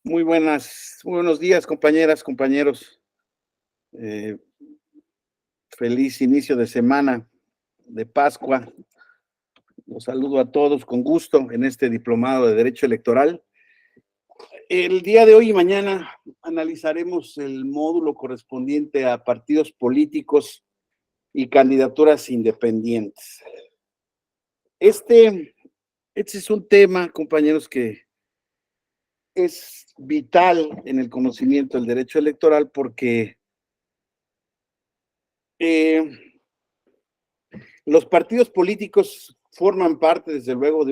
Muy buenos días, compañeras, compañeros. Eh, Feliz inicio de semana de Pascua. Los saludo a todos con gusto en este diplomado de Derecho Electoral. El día de hoy y mañana analizaremos el módulo correspondiente a partidos políticos y candidaturas independientes. Este es un tema, compañeros, que es vital en el conocimiento del derecho electoral porque los partidos políticos forman parte, desde luego,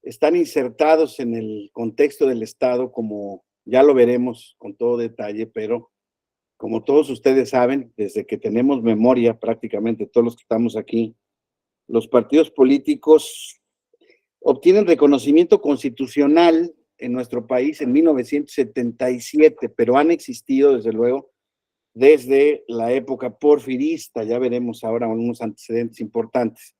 están insertados en el contexto del Estado, como ya lo veremos con todo detalle, pero como todos ustedes saben, desde que tenemos memoria, prácticamente todos los que estamos aquí, los partidos políticos obtienen reconocimiento constitucional en nuestro país en 1977, pero han existido, desde luego, desde la época porfirista. Ya veremos ahora unos antecedentes importantes.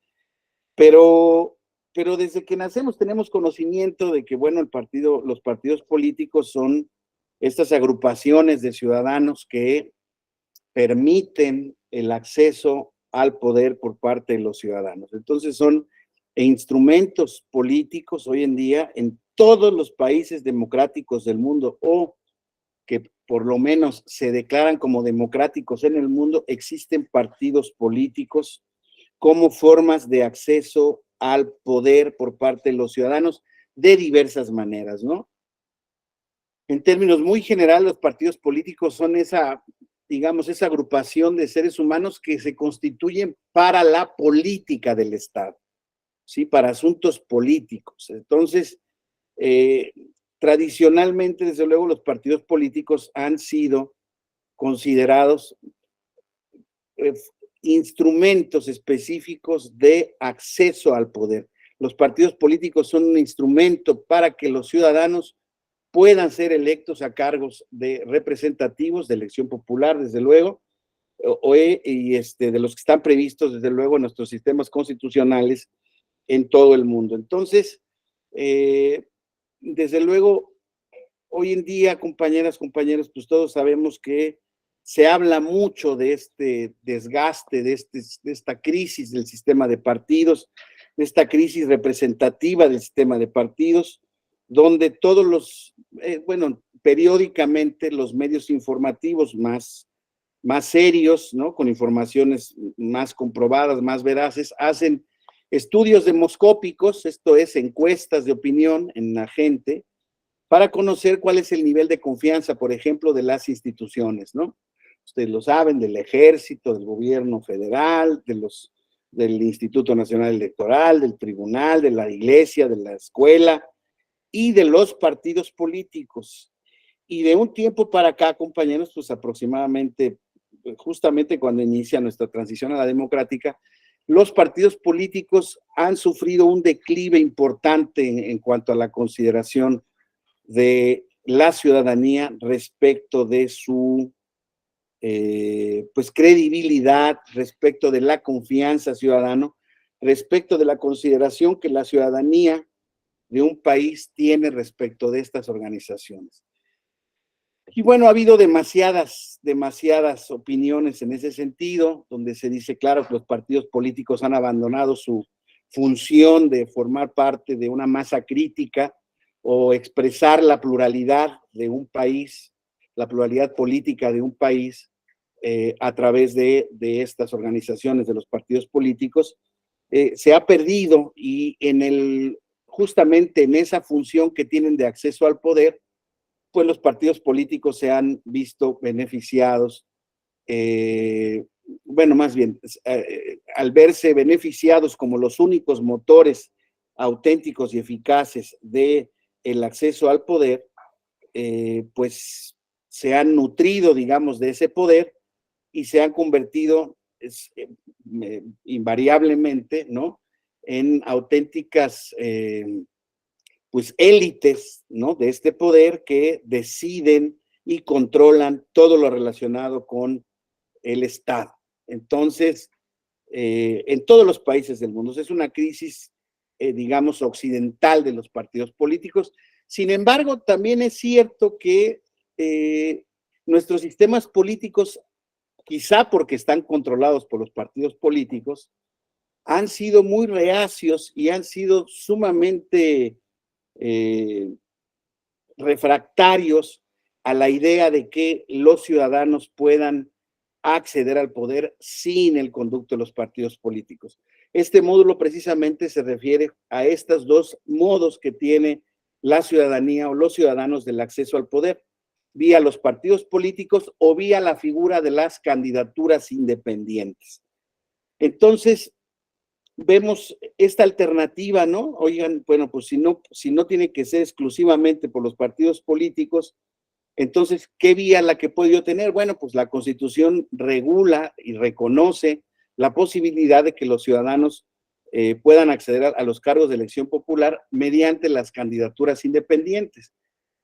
Pero, pero desde que nacemos tenemos conocimiento de que, bueno, los partidos políticos son estas agrupaciones de ciudadanos que permiten el acceso al poder por parte de los ciudadanos. Entonces son instrumentos políticos hoy en día en todos los países democráticos del mundo, o que por lo menos se declaran como democráticos en el mundo. Existen partidos políticos como formas de acceso al poder por parte de los ciudadanos de diversas maneras, ¿no? En términos muy generales, los partidos políticos son esa agrupación de seres humanos que se constituyen para la política del Estado, ¿sí? Para asuntos políticos. Entonces, eh, tradicionalmente, desde luego, los partidos políticos han sido considerados eh, instrumentos específicos de acceso al poder. Los partidos políticos son un instrumento para que los ciudadanos puedan ser electos a cargos de representativos, de elección popular, desde luego, de los que están previstos, desde luego, en nuestros sistemas constitucionales en todo el mundo. Entonces, desde luego, hoy en día, compañeras, compañeros, pues todos sabemos que se habla mucho de este desgaste, de esta crisis del sistema de partidos, de esta crisis representativa del sistema de partidos, donde periódicamente los medios informativos más serios, ¿no? Con informaciones más comprobadas, más veraces, hacen estudios demoscópicos, esto es, encuestas de opinión en la gente, para conocer cuál es el nivel de confianza, por ejemplo, de las instituciones, ¿no? Ustedes lo saben, del ejército, del gobierno federal, del Instituto Nacional Electoral, del tribunal, de la iglesia, de la escuela y de los partidos políticos. Y de un tiempo para acá, compañeros, pues aproximadamente, justamente cuando inicia nuestra transición a la democrática, los partidos políticos han sufrido un declive importante en cuanto a la consideración de la ciudadanía respecto de su credibilidad, respecto de la confianza ciudadana, respecto de la consideración que la ciudadanía de un país tiene respecto de estas organizaciones. Y bueno, ha habido demasiadas opiniones en ese sentido, donde se dice, claro, que los partidos políticos han abandonado su función de formar parte de una masa crítica o expresar la pluralidad de un país, la pluralidad política de un país, a través de estas organizaciones, de los partidos políticos. Se ha perdido, y justamente en esa función que tienen de acceso al poder, pues los partidos políticos se han visto beneficiados, más bien, al verse beneficiados como los únicos motores auténticos y eficaces de el acceso al poder, pues se han nutrido, digamos, de ese poder y se han convertido invariablemente, ¿no?, en auténticas pues élites, ¿no?, de este poder, que deciden y controlan todo lo relacionado con el Estado. Entonces, en todos los países del mundo es una crisis, digamos, occidental de los partidos políticos. Sin embargo, también es cierto que nuestros sistemas políticos, quizá porque están controlados por los partidos políticos, han sido muy reacios y han sido sumamente refractarios a la idea de que los ciudadanos puedan acceder al poder sin el conducto de los partidos políticos. Este módulo precisamente se refiere a estos dos modos que tiene la ciudadanía o los ciudadanos del acceso al poder, vía los partidos políticos o vía la figura de las candidaturas independientes. Entonces, vemos esta alternativa, ¿no? Oigan, bueno, pues si no tiene que ser exclusivamente por los partidos políticos, entonces, ¿qué vía la que puedo yo tener? Bueno, pues la Constitución regula y reconoce la posibilidad de que los ciudadanos puedan acceder a los cargos de elección popular mediante las candidaturas independientes.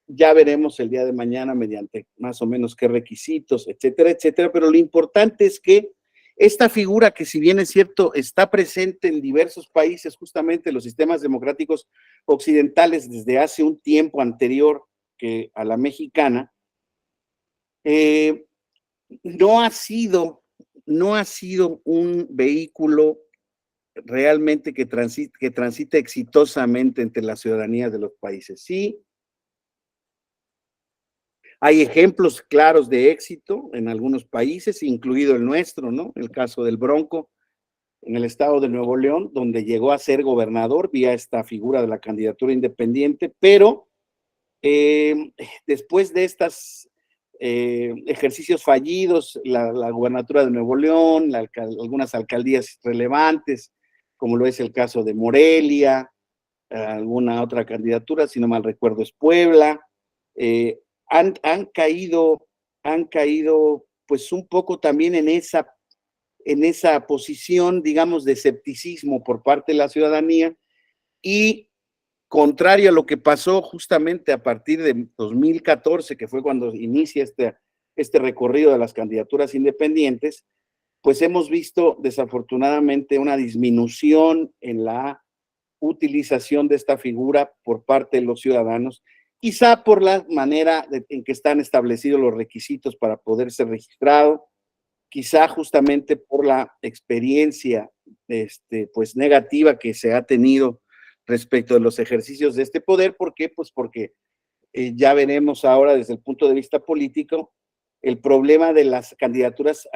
Ya veremos el día de mañana mediante más o menos qué requisitos, etcétera, etcétera, pero lo importante es que esta figura, que si bien es cierto, está presente en diversos países, justamente los sistemas democráticos occidentales desde hace un tiempo anterior que a la mexicana, no ha sido un vehículo realmente que transite exitosamente entre las ciudadanías de los países. Sí, hay ejemplos claros de éxito en algunos países, incluido el nuestro, ¿no? El caso del Bronco en el estado de Nuevo León, donde llegó a ser gobernador vía esta figura de la candidatura independiente, pero después de estos ejercicios fallidos, la gubernatura de Nuevo León, algunas alcaldías relevantes, como lo es el caso de Morelia, alguna otra candidatura, si no mal recuerdo es Puebla, han caído pues un poco también en esa posición, digamos, de escepticismo por parte de la ciudadanía, y contrario a lo que pasó justamente a partir de 2014, que fue cuando inicia este recorrido de las candidaturas independientes, pues hemos visto desafortunadamente una disminución en la utilización de esta figura por parte de los ciudadanos, quizá por la manera en que están establecidos los requisitos para poder ser registrado, quizá justamente por la experiencia pues negativa que se ha tenido respecto de los ejercicios de este poder. ¿Por qué? Pues porque ya veremos ahora desde el punto de vista político, el problema de las candidaturas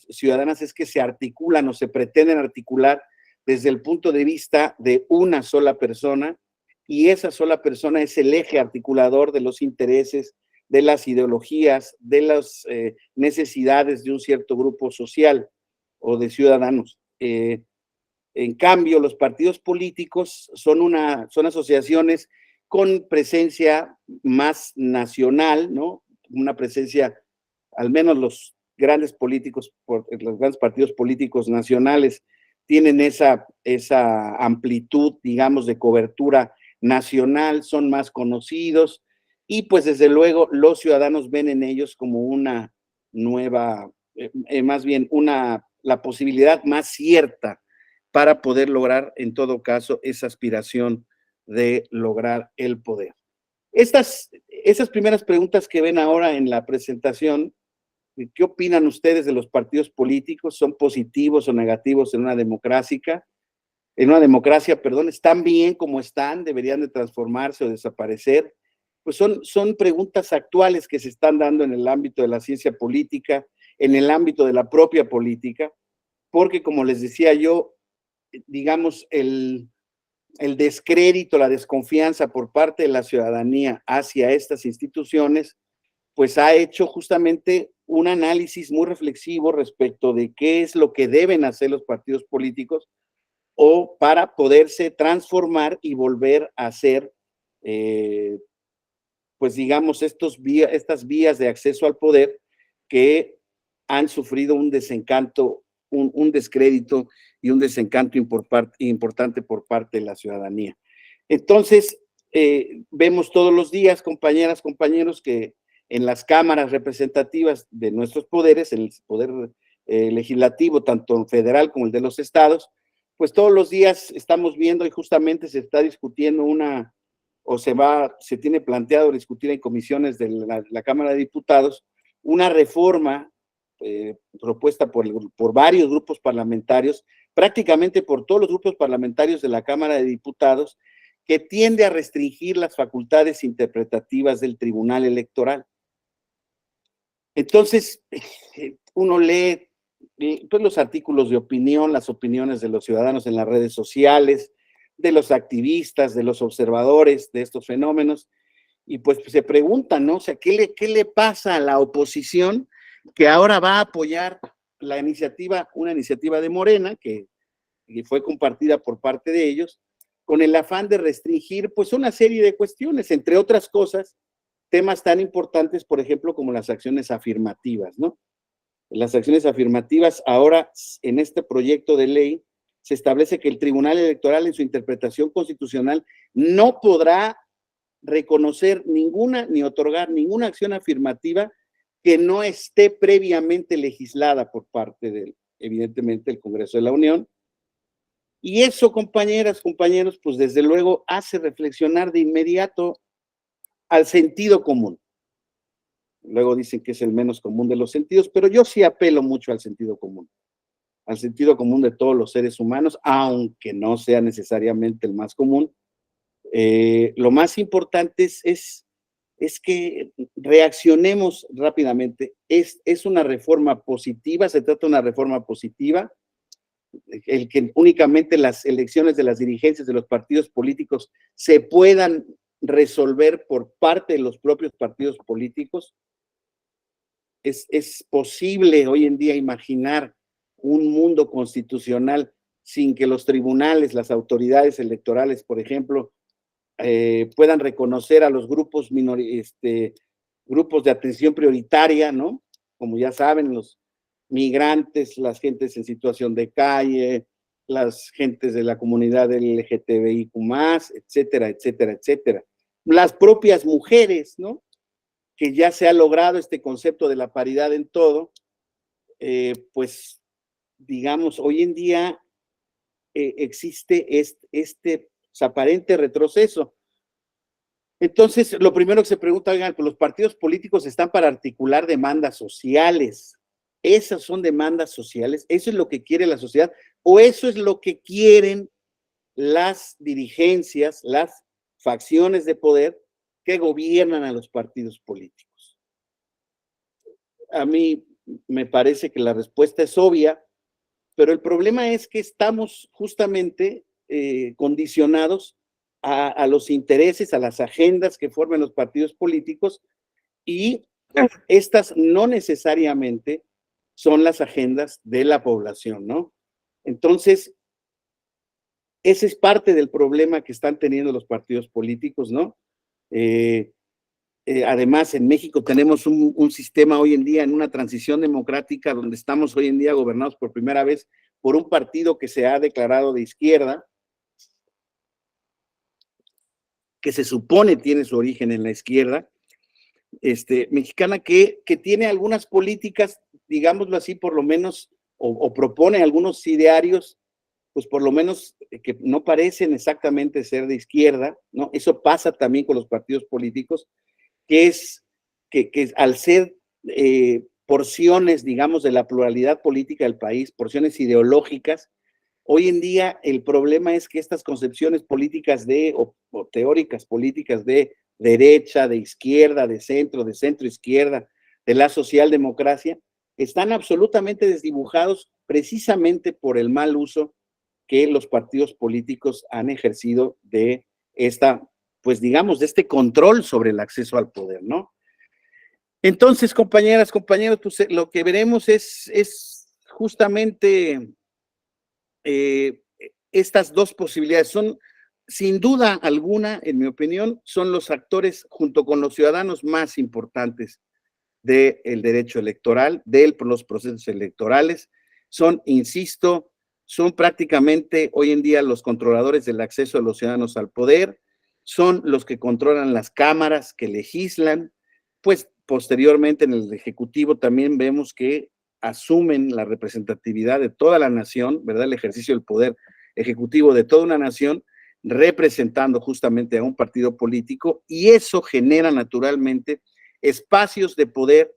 ciudadanas es que se articulan o se pretenden articular desde el punto de vista de una sola persona, y esa sola persona es el eje articulador de los intereses, de las ideologías, de las necesidades de un cierto grupo social o de ciudadanos. En cambio, los partidos políticos son asociaciones con presencia más nacional, ¿no? Una presencia, al menos los grandes partidos políticos nacionales tienen esa amplitud, digamos, de cobertura nacional, son más conocidos, y pues desde luego los ciudadanos ven en ellos como una nueva, más bien la posibilidad más cierta para poder lograr, en todo caso, esa aspiración de lograr el poder. Esas primeras preguntas que ven ahora en la presentación, ¿qué opinan ustedes de los partidos políticos? ¿Son positivos o negativos en una democracia? ¿Están bien como están? ¿Deberían de transformarse o desaparecer? Pues son preguntas actuales que se están dando en el ámbito de la ciencia política, en el ámbito de la propia política, porque como les decía yo, digamos, el descrédito, la desconfianza por parte de la ciudadanía hacia estas instituciones, pues ha hecho justamente un análisis muy reflexivo respecto de qué es lo que deben hacer los partidos políticos o para poderse transformar y volver a ser, pues digamos, estas vías de acceso al poder que han sufrido un desencanto, un descrédito y un desencanto importante por parte de la ciudadanía. Entonces, vemos todos los días, compañeras, compañeros, que en las cámaras representativas de nuestros poderes, en el poder legislativo, tanto federal como el de los estados, pues todos los días estamos viendo y justamente se está discutiendo una o se tiene planteado discutir en comisiones de la Cámara de Diputados una reforma propuesta por varios grupos parlamentarios, prácticamente por todos los grupos parlamentarios de la Cámara de Diputados, que tiende a restringir las facultades interpretativas del Tribunal Electoral. Entonces, uno lee pues, los artículos de opinión, las opiniones de los ciudadanos en las redes sociales, de los activistas, de los observadores de estos fenómenos, y pues se preguntan, ¿no? O sea, ¿qué le pasa a la oposición que ahora va a apoyar una iniciativa de Morena, que fue compartida por parte de ellos, con el afán de restringir pues una serie de cuestiones, entre otras cosas, temas tan importantes, por ejemplo, como las acciones afirmativas, ¿no? Las acciones afirmativas, ahora en este proyecto de ley, se establece que el Tribunal Electoral en su interpretación constitucional no podrá reconocer ninguna ni otorgar ninguna acción afirmativa que no esté previamente legislada por parte del, evidentemente, el Congreso de la Unión. Y eso, compañeras, compañeros, pues desde luego hace reflexionar de inmediato al sentido común. Luego dicen que es el menos común de los sentidos, pero yo sí apelo mucho al sentido común de todos los seres humanos, aunque no sea necesariamente el más común. Lo más importante es que reaccionemos rápidamente. Es una reforma positiva, se trata de una reforma positiva, el que únicamente las elecciones de las dirigencias de los partidos políticos se puedan resolver por parte de los propios partidos políticos. Es posible hoy en día imaginar un mundo constitucional sin que los tribunales, las autoridades electorales, por ejemplo, puedan reconocer a los grupos grupos de atención prioritaria, ¿no? Como ya saben, los migrantes, las gentes en situación de calle, las gentes de la comunidad LGTBIQ+, etcétera, etcétera, etcétera. Las propias mujeres, ¿no? Que ya se ha logrado este concepto de la paridad en todo, pues, digamos, hoy en día existe este aparente retroceso. Entonces, lo primero que se pregunta, oigan, pues los partidos políticos están para articular demandas sociales. ¿Esas son demandas sociales? ¿Eso es lo que quiere la sociedad? ¿O eso es lo que quieren las dirigencias, las facciones de poder que gobiernan a los partidos políticos? A mí me parece que la respuesta es obvia, pero el problema es que estamos justamente condicionados a los intereses, a las agendas que forman los partidos políticos, y estas no necesariamente son las agendas de la población, ¿no? Entonces, ese es parte del problema que están teniendo los partidos políticos, ¿no? Además, en México tenemos un sistema hoy en día en una transición democrática donde estamos hoy en día gobernados por primera vez por un partido que se ha declarado de izquierda, que se supone tiene su origen en la izquierda mexicana, que tiene algunas políticas, digámoslo así, por lo menos, o propone algunos idearios, pues por lo menos que no parecen exactamente ser de izquierda, ¿no? Eso pasa también con los partidos políticos, que al ser porciones, digamos, de la pluralidad política del país, porciones ideológicas, hoy en día el problema es que estas concepciones políticas o teóricas políticas de derecha, de izquierda, de centro izquierda, de la socialdemocracia, están absolutamente desdibujados precisamente por el mal uso que los partidos políticos han ejercido de pues digamos, de este control sobre el acceso al poder, ¿no? Entonces, compañeras, compañeros, pues lo que veremos es justamente estas dos posibilidades. Son, sin duda alguna, en mi opinión, son los actores, junto con los ciudadanos, más importantes del derecho electoral, de los procesos electorales. Son, insisto, son prácticamente hoy en día los controladores del acceso de los ciudadanos al poder, son los que controlan las cámaras que legislan, pues posteriormente en el Ejecutivo también vemos que asumen la representatividad de toda la nación, ¿verdad? El ejercicio del poder ejecutivo de toda una nación, representando justamente a un partido político, y eso genera naturalmente espacios de poder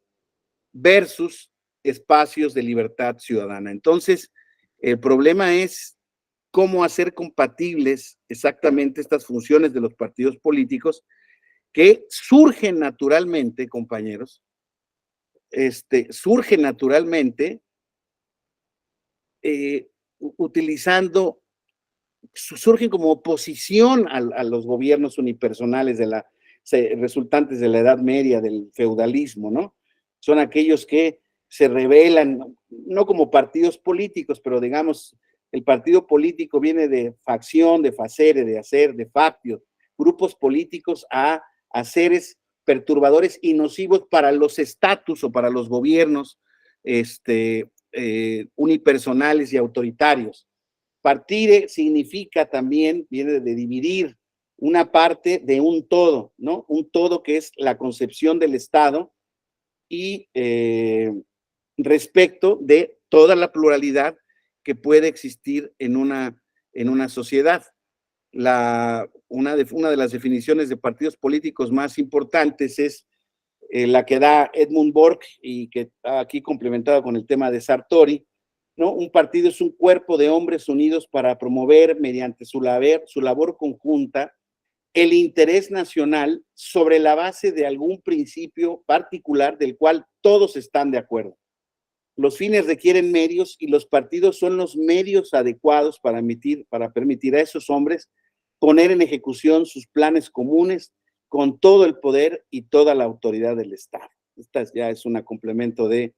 versus espacios de libertad ciudadana. Entonces, el problema es cómo hacer compatibles exactamente estas funciones de los partidos políticos que surgen naturalmente, compañeros, surgen naturalmente utilizando, surgen como oposición a los gobiernos unipersonales resultantes de la Edad Media, del feudalismo, ¿no? Son aquellos que se rebelan, no como partidos políticos, pero digamos, el partido político viene de facción, de facere, de hacer, de factio, grupos políticos a seres perturbadores y nocivos para los estatus o para los gobiernos unipersonales y autoritarios. Partire significa también, viene de dividir una parte de un todo, ¿no? Un todo que es la concepción del Estado y respecto de toda la pluralidad que puede existir en una sociedad. Una de las definiciones de partidos políticos más importantes es la que da Edmund Burke y que está aquí complementada con el tema de Sartori, ¿no? Un partido es un cuerpo de hombres unidos para promover mediante su labor conjunta el interés nacional sobre la base de algún principio particular del cual todos están de acuerdo. Los fines requieren medios y los partidos son los medios adecuados para permitir a esos hombres poner en ejecución sus planes comunes con todo el poder y toda la autoridad del Estado. Esta ya es un complemento de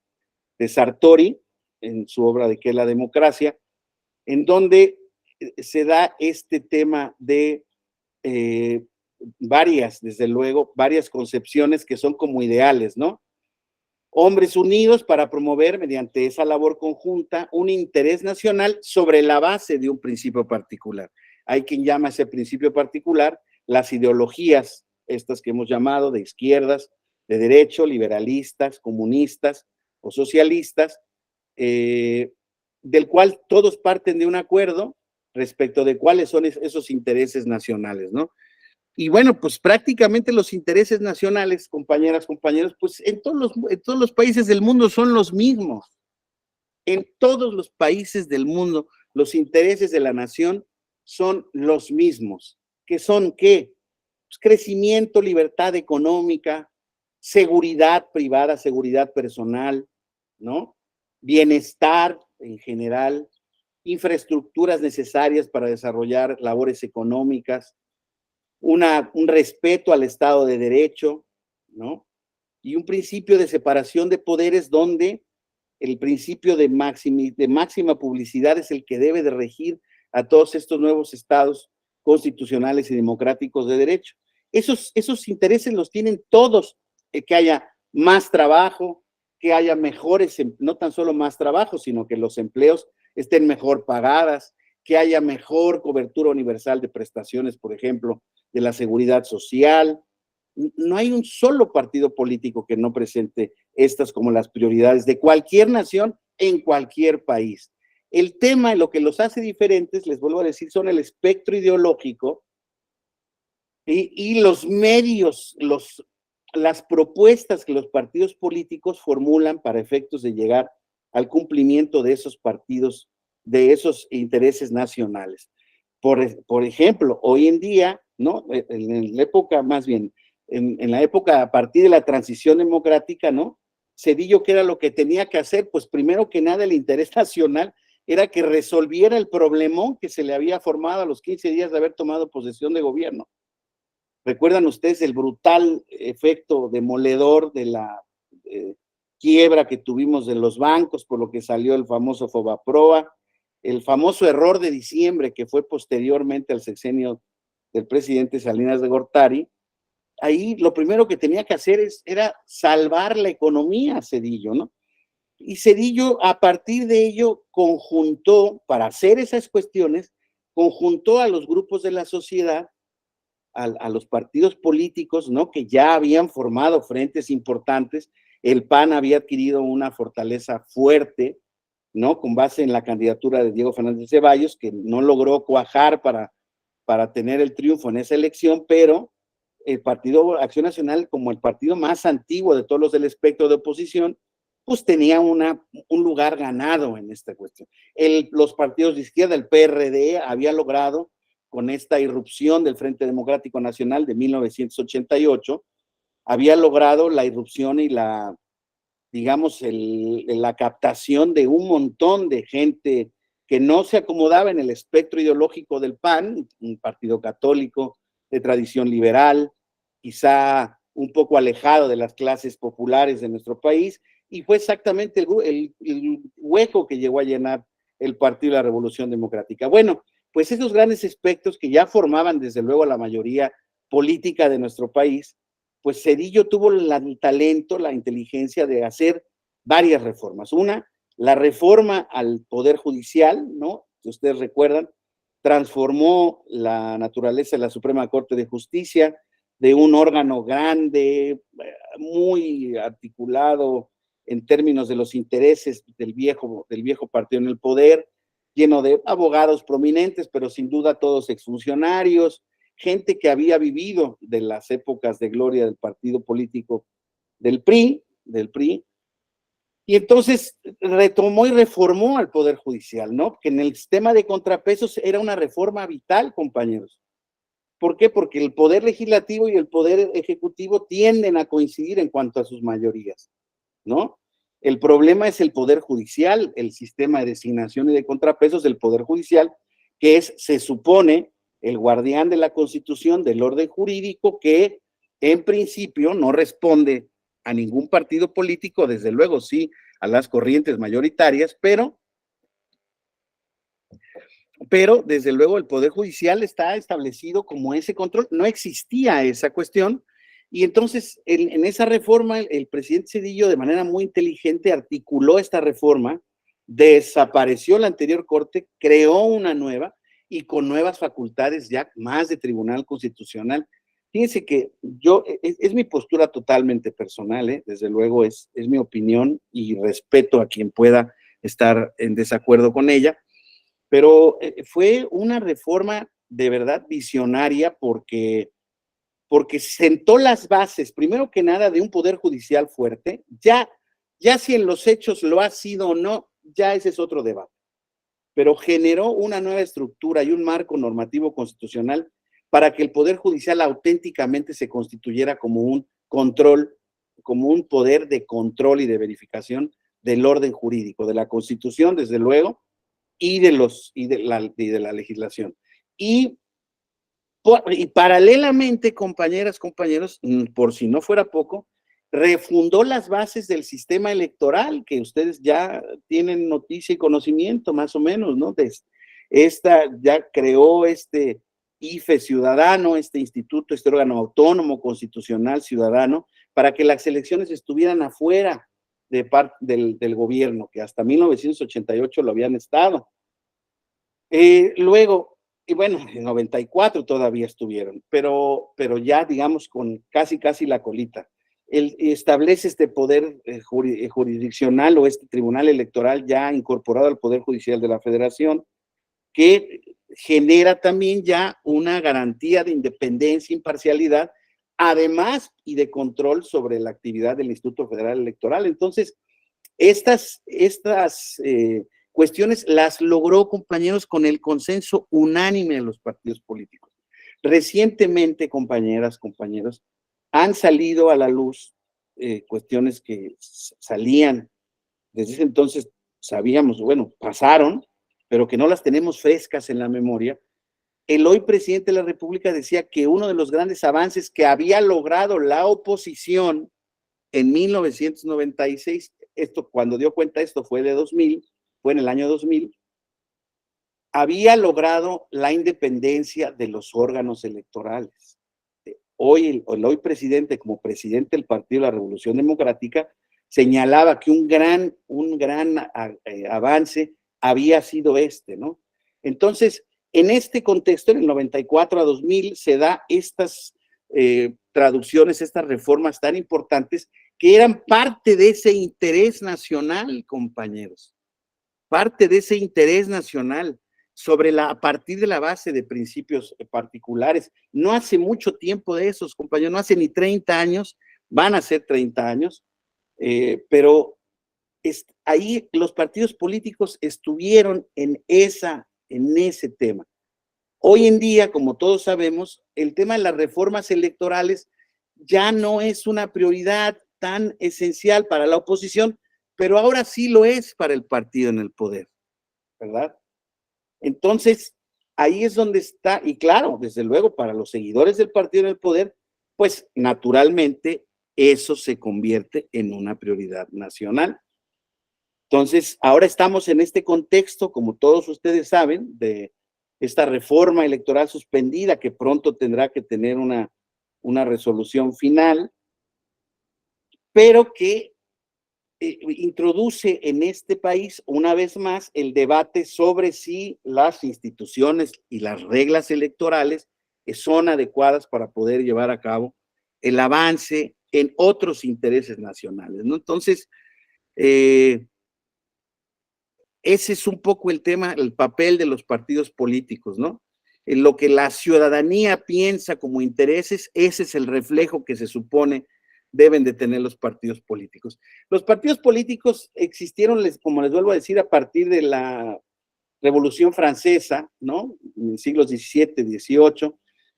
Sartori en su obra de ¿Qué es la democracia?, en donde se da este tema de desde luego, varias concepciones que son como ideales, ¿no? Hombres unidos para promover mediante esa labor conjunta un interés nacional sobre la base de un principio particular. Hay quien llama ese principio particular las ideologías, estas que hemos llamado de izquierdas, de derecho, liberalistas, comunistas o socialistas, del cual todos parten de un acuerdo respecto de cuáles son esos intereses nacionales, ¿no? Y bueno, pues prácticamente los intereses nacionales, compañeras, compañeros, pues en todos los países del mundo son los mismos. En todos los países del mundo, los intereses de la nación son los mismos. ¿Qué son qué? Pues crecimiento, libertad económica, seguridad privada, seguridad personal, ¿no? Bienestar en general, infraestructuras necesarias para desarrollar labores económicas, un respeto al Estado de Derecho, ¿no? Y un principio de separación de poderes donde el principio de máxima publicidad es el que debe de regir a todos estos nuevos estados constitucionales y democráticos de derecho. Esos intereses los tienen todos, que haya más trabajo, que haya mejores, no tan solo más trabajo, sino que los empleos estén mejor pagadas, que haya mejor cobertura universal de prestaciones, por ejemplo, de la seguridad social. No hay un solo partido político que no presente estas como las prioridades de cualquier nación en cualquier país. El tema, lo que los hace diferentes, les vuelvo a decir, son el espectro ideológico y los medios, las propuestas que los partidos políticos formulan para efectos de llegar al cumplimiento de esos partidos, de esos intereses nacionales. Por ejemplo, hoy en día, ¿no? En la época, más bien, en la época a partir de la transición democrática, ¿no? Zedillo, ¿qué era lo que tenía que hacer? Pues primero que nada el interés nacional era que resolviera el problemón que se le había formado a los 15 días de haber tomado posesión de gobierno. ¿Recuerdan ustedes el brutal efecto demoledor de la quiebra que tuvimos de los bancos, por lo que salió el famoso Fobaproa, el famoso error de diciembre que fue posteriormente al sexenio del presidente Salinas de Gortari? Ahí lo primero que tenía que hacer era salvar la economía, Zedillo, ¿no? Y Zedillo, a partir de ello, conjuntó, para hacer esas cuestiones, conjuntó a los grupos de la sociedad, a los partidos políticos, ¿no? Que ya habían formado frentes importantes. El PAN había adquirido una fortaleza fuerte, ¿no? Con base en la candidatura de Diego Fernández Ceballos, que no logró cuajar para para tener el triunfo en esa elección, pero el Partido Acción Nacional, como el partido más antiguo de todos los del espectro de oposición, pues tenía un lugar ganado en esta cuestión. Los partidos de izquierda, el PRD, había logrado, con esta irrupción del Frente Democrático Nacional de 1988, había logrado la irrupción y la, digamos, la captación de un montón de gente que no se acomodaba en el espectro ideológico del PAN, un partido católico de tradición liberal, quizá un poco alejado de las clases populares de nuestro país, y fue exactamente el hueco que llegó a llenar el Partido de la Revolución Democrática. Bueno, pues esos grandes aspectos que ya formaban desde luego la mayoría política de nuestro país, pues Zedillo tuvo el talento, la inteligencia de hacer varias reformas. Una, la reforma al Poder Judicial, ¿no? Si ustedes recuerdan, transformó la naturaleza de la Suprema Corte de Justicia de un órgano grande, muy articulado en términos de los intereses del viejo partido en el poder, lleno de abogados prominentes, pero sin duda todos exfuncionarios, gente que había vivido de las épocas de gloria del partido político del PRI, y entonces retomó y reformó al Poder Judicial, ¿no? Que en el sistema de contrapesos era una reforma vital, compañeros. ¿Por qué? Porque el Poder Legislativo y el Poder Ejecutivo tienden a coincidir en cuanto a sus mayorías, ¿no? El problema es el Poder Judicial, el sistema de designación y de contrapesos del Poder Judicial, que es, se supone, el guardián de la Constitución, del orden jurídico, que en principio no responde a ningún partido político, desde luego sí a las corrientes mayoritarias, pero desde luego el Poder Judicial está establecido como ese control, no existía esa cuestión, y entonces en esa reforma el presidente Zedillo de manera muy inteligente articuló esta reforma, desapareció la anterior corte, creó una nueva y con nuevas facultades ya más de Tribunal Constitucional. Fíjense que es mi postura totalmente personal, desde luego es mi opinión y respeto a quien pueda estar en desacuerdo con ella, pero fue una reforma de verdad visionaria porque sentó las bases, primero que nada, de un poder judicial fuerte. Ya si en los hechos lo ha sido o no, ya ese es otro debate. Pero generó una nueva estructura y un marco normativo constitucional para que el Poder Judicial auténticamente se constituyera como un control, como un poder de control y de verificación del orden jurídico, de la Constitución, desde luego, y de la legislación. Y paralelamente, compañeras, compañeros, por si no fuera poco, refundó las bases del sistema electoral, que ustedes ya tienen noticia y conocimiento, más o menos, ¿no? Ya creó este IFE ciudadano, este instituto, este órgano autónomo constitucional ciudadano, para que las elecciones estuvieran afuera de parte del gobierno, que hasta 1988 lo habían estado. Luego, y bueno, en 94 todavía estuvieron, pero ya digamos con casi la colita. Establece este poder jurisdiccional o este tribunal electoral ya incorporado al Poder Judicial de la Federación, que genera también ya una garantía de independencia, imparcialidad, además y de control sobre la actividad del Instituto Federal Electoral. Entonces, estas cuestiones las logró, compañeros, con el consenso unánime de los partidos políticos. Recientemente, compañeras, compañeros, han salido a la luz cuestiones que salían desde ese entonces, sabíamos, bueno, pasaron, pero que no las tenemos frescas en la memoria. El hoy presidente de la República decía que uno de los grandes avances que había logrado la oposición en 1996, cuando dio cuenta esto fue de 2000, fue en el año 2000, había logrado la independencia de los órganos electorales. Hoy el hoy presidente, como presidente del Partido de la Revolución Democrática, señalaba que un gran avance había sido ¿no? Entonces, en este contexto, en el 94 a 2000, se da estas traducciones, estas reformas tan importantes que eran parte de ese interés nacional, compañeros, parte de ese interés nacional. a partir de la base de principios particulares. No hace mucho tiempo de esos, compañeros, no hace ni 30 años, van a ser 30 años, pero ahí los partidos políticos estuvieron en ese tema. Hoy en día, como todos sabemos, el tema de las reformas electorales ya no es una prioridad tan esencial para la oposición, pero ahora sí lo es para el partido en el poder, ¿verdad? Entonces, ahí es donde está, y claro, desde luego, para los seguidores del partido en el poder, pues naturalmente eso se convierte en una prioridad nacional. Entonces, ahora estamos en este contexto, como todos ustedes saben, de esta reforma electoral suspendida que pronto tendrá que tener una resolución final, pero que introduce en este país una vez más el debate sobre si las instituciones y las reglas electorales son adecuadas para poder llevar a cabo el avance en otros intereses nacionales, ¿no? Entonces, ese es un poco el tema, el papel de los partidos políticos, ¿no? En lo que la ciudadanía piensa como intereses, ese es el reflejo que se supone deben de tener los partidos políticos. Los partidos políticos existieron, como les vuelvo a decir, a partir de la Revolución Francesa, ¿no? En siglos XVII, XVIII,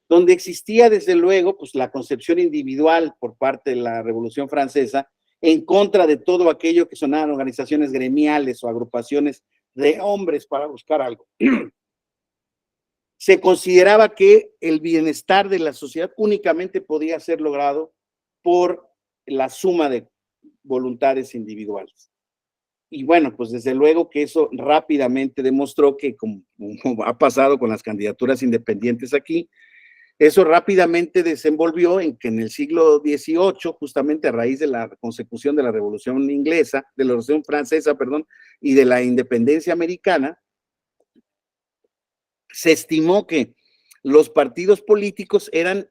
donde existía desde luego pues la concepción individual por parte de la Revolución Francesa en contra de todo aquello que sonaban organizaciones gremiales o agrupaciones de hombres para buscar algo. Se consideraba que el bienestar de la sociedad únicamente podía ser logrado por la suma de voluntades individuales. Y bueno, pues desde luego que eso rápidamente demostró que, como ha pasado con las candidaturas independientes aquí, eso rápidamente desenvolvió en que en el siglo XVIII, justamente a raíz de la consecución de la Revolución Inglesa, de la Revolución Francesa, perdón, y de la independencia americana, se estimó que los partidos políticos eran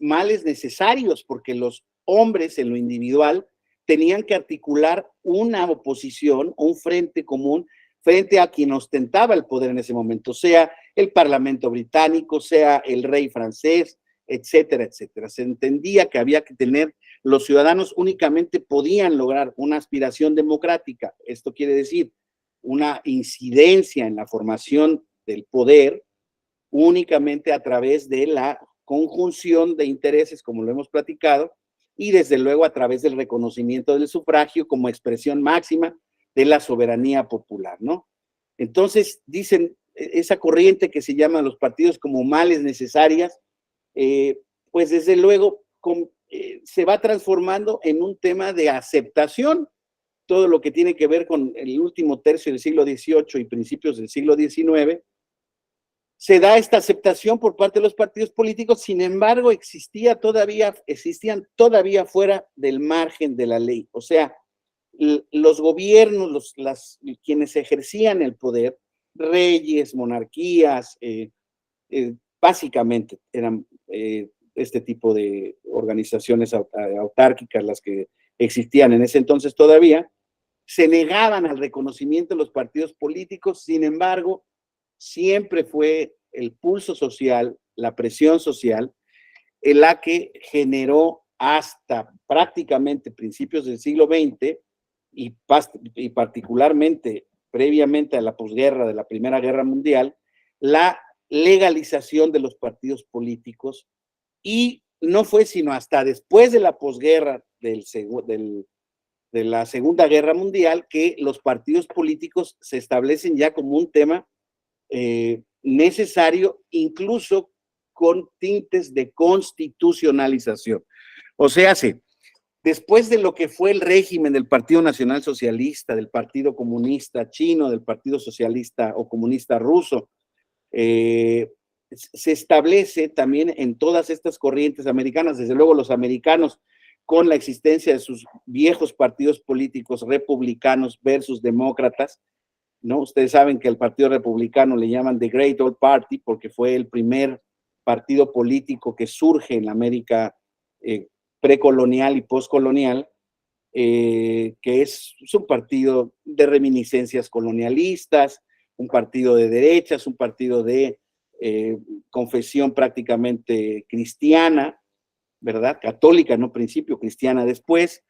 males necesarios porque los hombres en lo individual tenían que articular una oposición, un frente común frente a quien ostentaba el poder en ese momento, sea el Parlamento británico, sea el rey francés, etcétera, etcétera. Se entendía que había que tener, los ciudadanos únicamente podían lograr una aspiración democrática. Esto quiere decir una incidencia en la formación del poder únicamente a través de la conjunción de intereses, como lo hemos platicado, y desde luego a través del reconocimiento del sufragio como expresión máxima de la soberanía popular, ¿no? Entonces, dicen, esa corriente que se llama los partidos como males necesarias, pues desde luego se va transformando en un tema de aceptación, todo lo que tiene que ver con el último tercio del siglo XVIII y principios del siglo XIX, se da esta aceptación por parte de los partidos políticos, sin embargo, existían todavía fuera del margen de la ley. O sea, los gobiernos, quienes ejercían el poder, reyes, monarquías, básicamente eran este tipo de organizaciones autárquicas las que existían en ese entonces todavía, se negaban al reconocimiento de los partidos políticos, sin embargo, siempre fue el pulso social, la presión social, en la que generó hasta prácticamente principios del siglo XX y particularmente previamente a la posguerra de la Primera Guerra Mundial, la legalización de los partidos políticos, y no fue sino hasta después de la posguerra de la Segunda Guerra Mundial que los partidos políticos se establecen ya como un tema necesario, incluso con tintes de constitucionalización. O sea, sí, después de lo que fue el régimen del Partido Nacional Socialista, del Partido Comunista Chino, del Partido Socialista o Comunista Ruso, se establece también en todas estas corrientes americanas, desde luego los americanos, con la existencia de sus viejos partidos políticos republicanos versus demócratas, ¿no? Ustedes saben que al Partido Republicano le llaman The Great Old Party porque fue el primer partido político que surge en la América precolonial y postcolonial, que es un partido de reminiscencias colonialistas, un partido de derechas, un partido de confesión prácticamente cristiana, ¿verdad? Católica, no principio, cristiana después,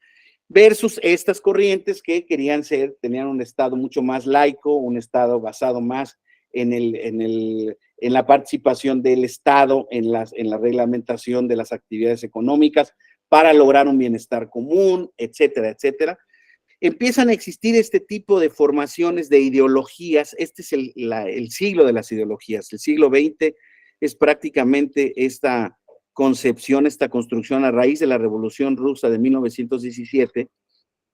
versus estas corrientes que tenían un Estado mucho más laico, un Estado basado más en la participación del Estado, en la reglamentación de las actividades económicas para lograr un bienestar común, etcétera, etcétera. Empiezan a existir este tipo de formaciones de ideologías. Este es el siglo de las ideologías. El siglo XX es prácticamente esta concepción, esta construcción a raíz de la Revolución Rusa de 1917,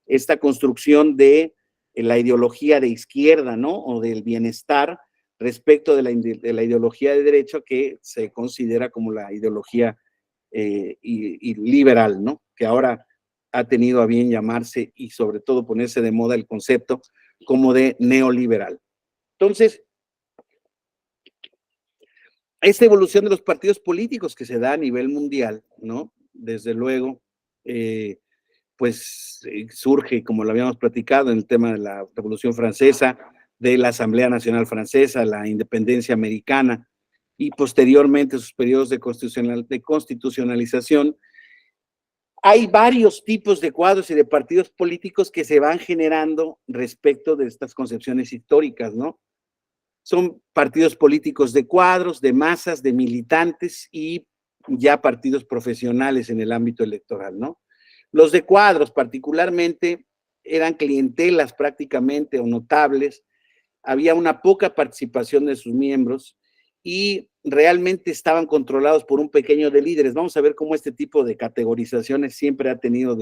esta construcción de la ideología de izquierda, ¿no? O del bienestar respecto de la ideología de derecha que se considera como la ideología y liberal, ¿no? Que ahora ha tenido a bien llamarse y sobre todo ponerse de moda el concepto como de neoliberal. Entonces, esta evolución de los partidos políticos que se da a nivel mundial, ¿no? Desde luego, surge, como lo habíamos platicado, en el tema de la Revolución Francesa, de la Asamblea Nacional Francesa, la independencia americana, y posteriormente sus periodos de constitucionalización. Hay varios tipos de cuadros y de partidos políticos que se van generando respecto de estas concepciones históricas, ¿no? Son partidos políticos de cuadros, de masas, de militantes y ya partidos profesionales en el ámbito electoral, ¿no? Los de cuadros particularmente eran clientelas prácticamente o notables, había una poca participación de sus miembros y realmente estaban controlados por un pequeño de líderes. Vamos a ver cómo este tipo de categorizaciones siempre ha tenido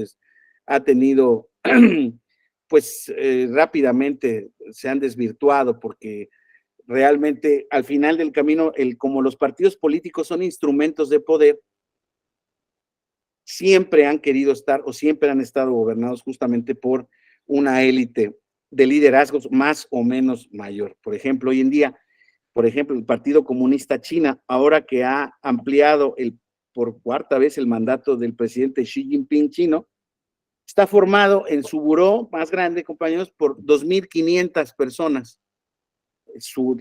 rápidamente se han desvirtuado porque realmente al final del camino, como los partidos políticos son instrumentos de poder, siempre han querido estar o siempre han estado gobernados justamente por una élite de liderazgos más o menos mayor. Por ejemplo, hoy en día, el Partido Comunista China, ahora que ha ampliado por cuarta vez el mandato del presidente Xi Jinping chino, está formado en su buró más grande, compañeros, por 2.500 personas. Su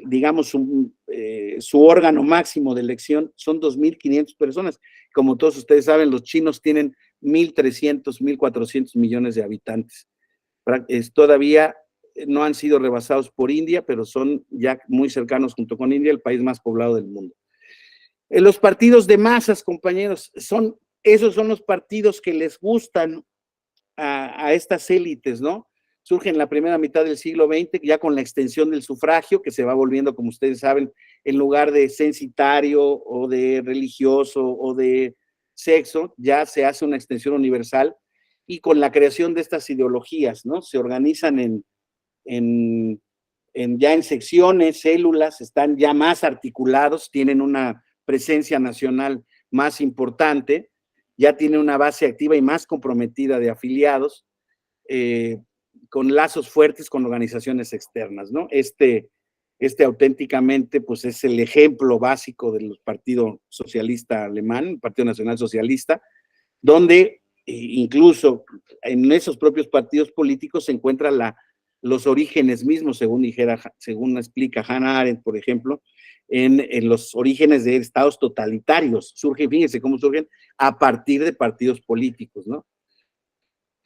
órgano máximo de elección son 2.500 personas. Como todos ustedes saben, los chinos tienen 1.300, 1.400 millones de habitantes. Todavía no han sido rebasados por India, pero son ya muy cercanos junto con India, el país más poblado del mundo. Los partidos de masas, compañeros, esos son los partidos que les gustan a estas élites, ¿no? Surge en la primera mitad del siglo XX, ya con la extensión del sufragio, que se va volviendo, como ustedes saben, en lugar de censitario o de religioso o de sexo, ya se hace una extensión universal y con la creación de estas ideologías, ¿no? Se organizan ya en secciones, células, están ya más articulados, tienen una presencia nacional más importante, ya tienen una base activa y más comprometida de afiliados, con lazos fuertes con organizaciones externas, ¿no? Este auténticamente, pues es el ejemplo básico del Partido Socialista Alemán, el Partido Nacional Socialista, donde incluso en esos propios partidos políticos se encuentran los orígenes mismos, según explica Hannah Arendt, por ejemplo, en los orígenes de estados totalitarios. Fíjense cómo surgen a partir de partidos políticos, ¿no?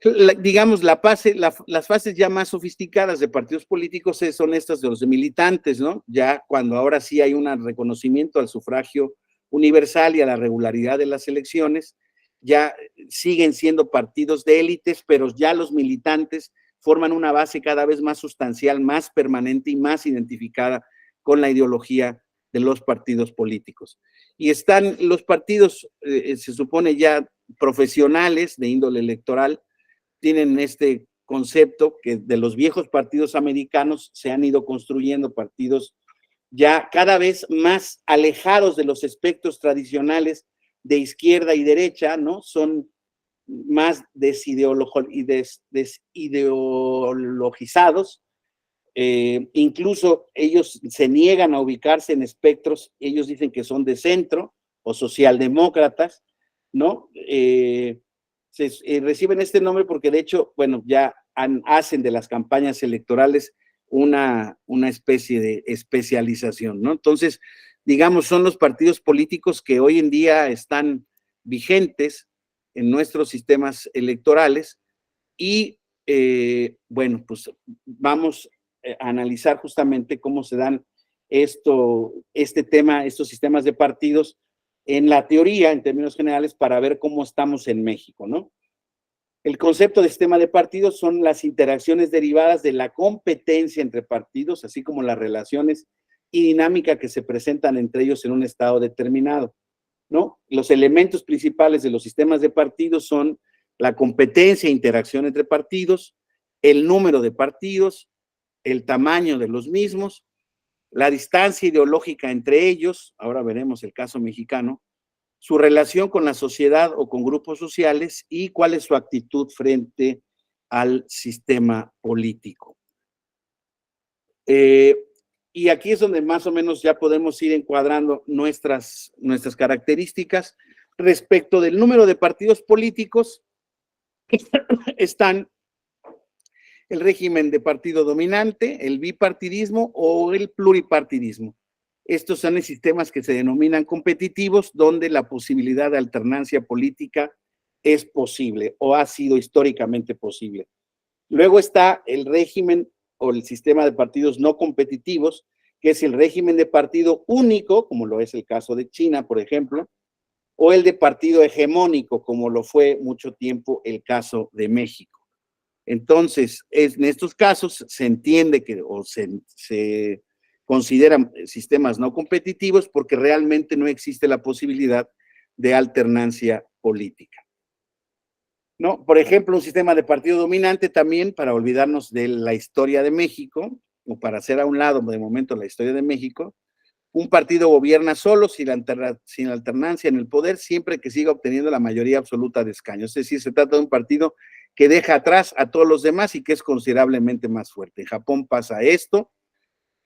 Las fases ya más sofisticadas de partidos políticos son estas de los militantes, ¿no? Ya cuando ahora sí hay un reconocimiento al sufragio universal y a la regularidad de las elecciones, ya siguen siendo partidos de élites, pero ya los militantes forman una base cada vez más sustancial, más permanente y más identificada con la ideología de los partidos políticos. Y están los partidos, se supone ya profesionales de índole electoral, tienen este concepto que de los viejos partidos americanos se han ido construyendo partidos ya cada vez más alejados de los espectros tradicionales de izquierda y derecha, ¿no? Son más desideologizados, incluso ellos se niegan a ubicarse en espectros, ellos dicen que son de centro o socialdemócratas, ¿no? Reciben este nombre porque de hecho, bueno, ya hacen de las campañas electorales una especie de especialización, ¿no? Entonces, digamos, son los partidos políticos que hoy en día están vigentes en nuestros sistemas electorales y, bueno, pues vamos a analizar justamente cómo se dan estos sistemas de partidos en la teoría, en términos generales, para ver cómo estamos en México, ¿no? El concepto de sistema de partidos son las interacciones derivadas de la competencia entre partidos, así como las relaciones y dinámica que se presentan entre ellos en un estado determinado, ¿no? Los elementos principales de los sistemas de partidos son la competencia e interacción entre partidos, el número de partidos, el tamaño de los mismos, la distancia ideológica entre ellos, ahora veremos el caso mexicano, su relación con la sociedad o con grupos sociales y cuál es su actitud frente al sistema político. Y aquí es donde más o menos ya podemos ir encuadrando nuestras características. Respecto del número de partidos políticos, están el régimen de partido dominante, el bipartidismo o el pluripartidismo. Estos son los sistemas que se denominan competitivos, donde la posibilidad de alternancia política es posible o ha sido históricamente posible. Luego está el régimen o el sistema de partidos no competitivos, que es el régimen de partido único, como lo es el caso de China, por ejemplo, o el de partido hegemónico, como lo fue mucho tiempo el caso de México. Entonces, en estos casos se entiende que o se consideran sistemas no competitivos porque realmente no existe la posibilidad de alternancia política. ¿No? Por ejemplo, un sistema de partido dominante también, para olvidarnos de la historia de México, o para hacer a un lado de momento la historia de México, un partido gobierna solo sin alternancia en el poder siempre que siga obteniendo la mayoría absoluta de escaños. Es decir, se trata de un partido que deja atrás a todos los demás y que es considerablemente más fuerte. En Japón pasa esto.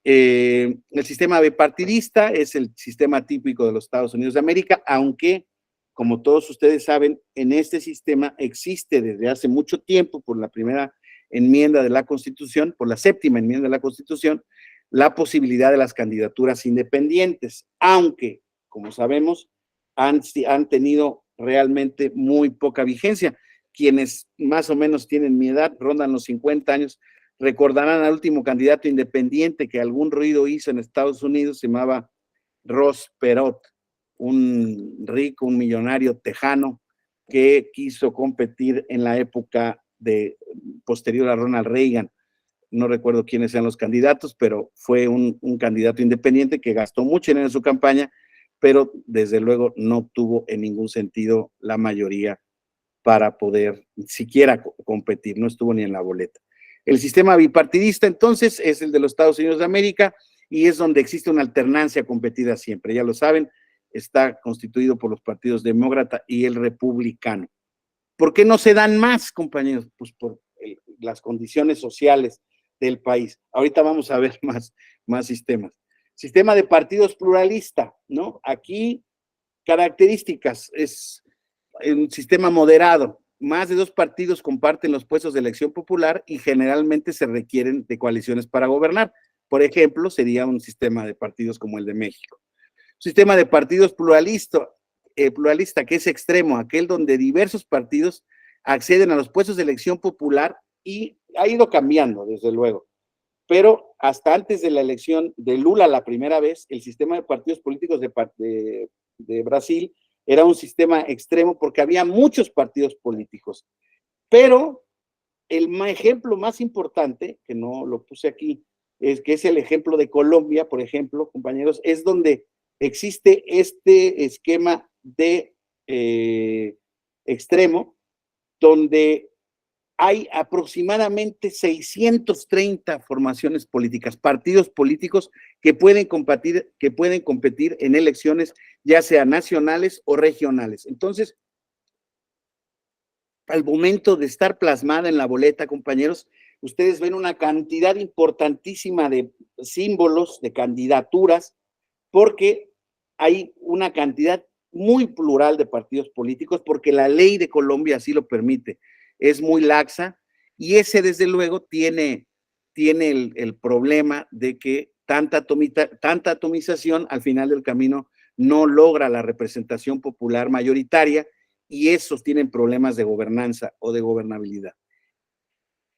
El sistema bipartidista es el sistema típico de los Estados Unidos de América, aunque, como todos ustedes saben, en este sistema existe desde hace mucho tiempo, por la primera enmienda de la Constitución, por la séptima enmienda de la Constitución, la posibilidad de las candidaturas independientes, aunque, como sabemos, han tenido realmente muy poca vigencia. Quienes más o menos tienen mi edad, rondan los 50 años, recordarán al último candidato independiente que algún ruido hizo en Estados Unidos, se llamaba Ross Perot, un rico, un millonario tejano que quiso competir en la época posterior a Ronald Reagan. No recuerdo quiénes eran los candidatos, pero fue un candidato independiente que gastó mucho dinero en su campaña, pero desde luego no obtuvo en ningún sentido la mayoría para poder siquiera competir, no estuvo ni en la boleta. El sistema bipartidista, entonces, es el de los Estados Unidos de América y es donde existe una alternancia competida siempre. Ya lo saben, está constituido por los partidos demócrata y el republicano. ¿Por qué no se dan más, compañeros? Pues por las condiciones sociales del país. Ahorita vamos a ver más sistemas. Sistema de partidos pluralista, ¿no? Aquí, características, es un sistema moderado. Más de 2 partidos comparten los puestos de elección popular y generalmente se requieren de coaliciones para gobernar. Por ejemplo, sería un sistema de partidos como el de México. Sistema de partidos pluralista, que es extremo, aquel donde diversos partidos acceden a los puestos de elección popular y ha ido cambiando, desde luego. Pero hasta antes de la elección de Lula la primera vez, el sistema de partidos políticos de Brasil era un sistema extremo porque había muchos partidos políticos. Pero el ejemplo más importante, que no lo puse aquí, es que es el ejemplo de Colombia, por ejemplo, compañeros, es donde existe este esquema de extremo, donde hay aproximadamente 630 formaciones políticas, partidos políticos que pueden competir en elecciones, ya sea nacionales o regionales. Entonces, al momento de estar plasmada en la boleta, compañeros, ustedes ven una cantidad importantísima de símbolos, de candidaturas, porque hay una cantidad muy plural de partidos políticos, porque la ley de Colombia así lo permite. Es muy laxa y ese desde luego tiene tiene el problema de que tanta atomización al final del camino no logra la representación popular mayoritaria y esos tienen problemas de gobernanza o de gobernabilidad.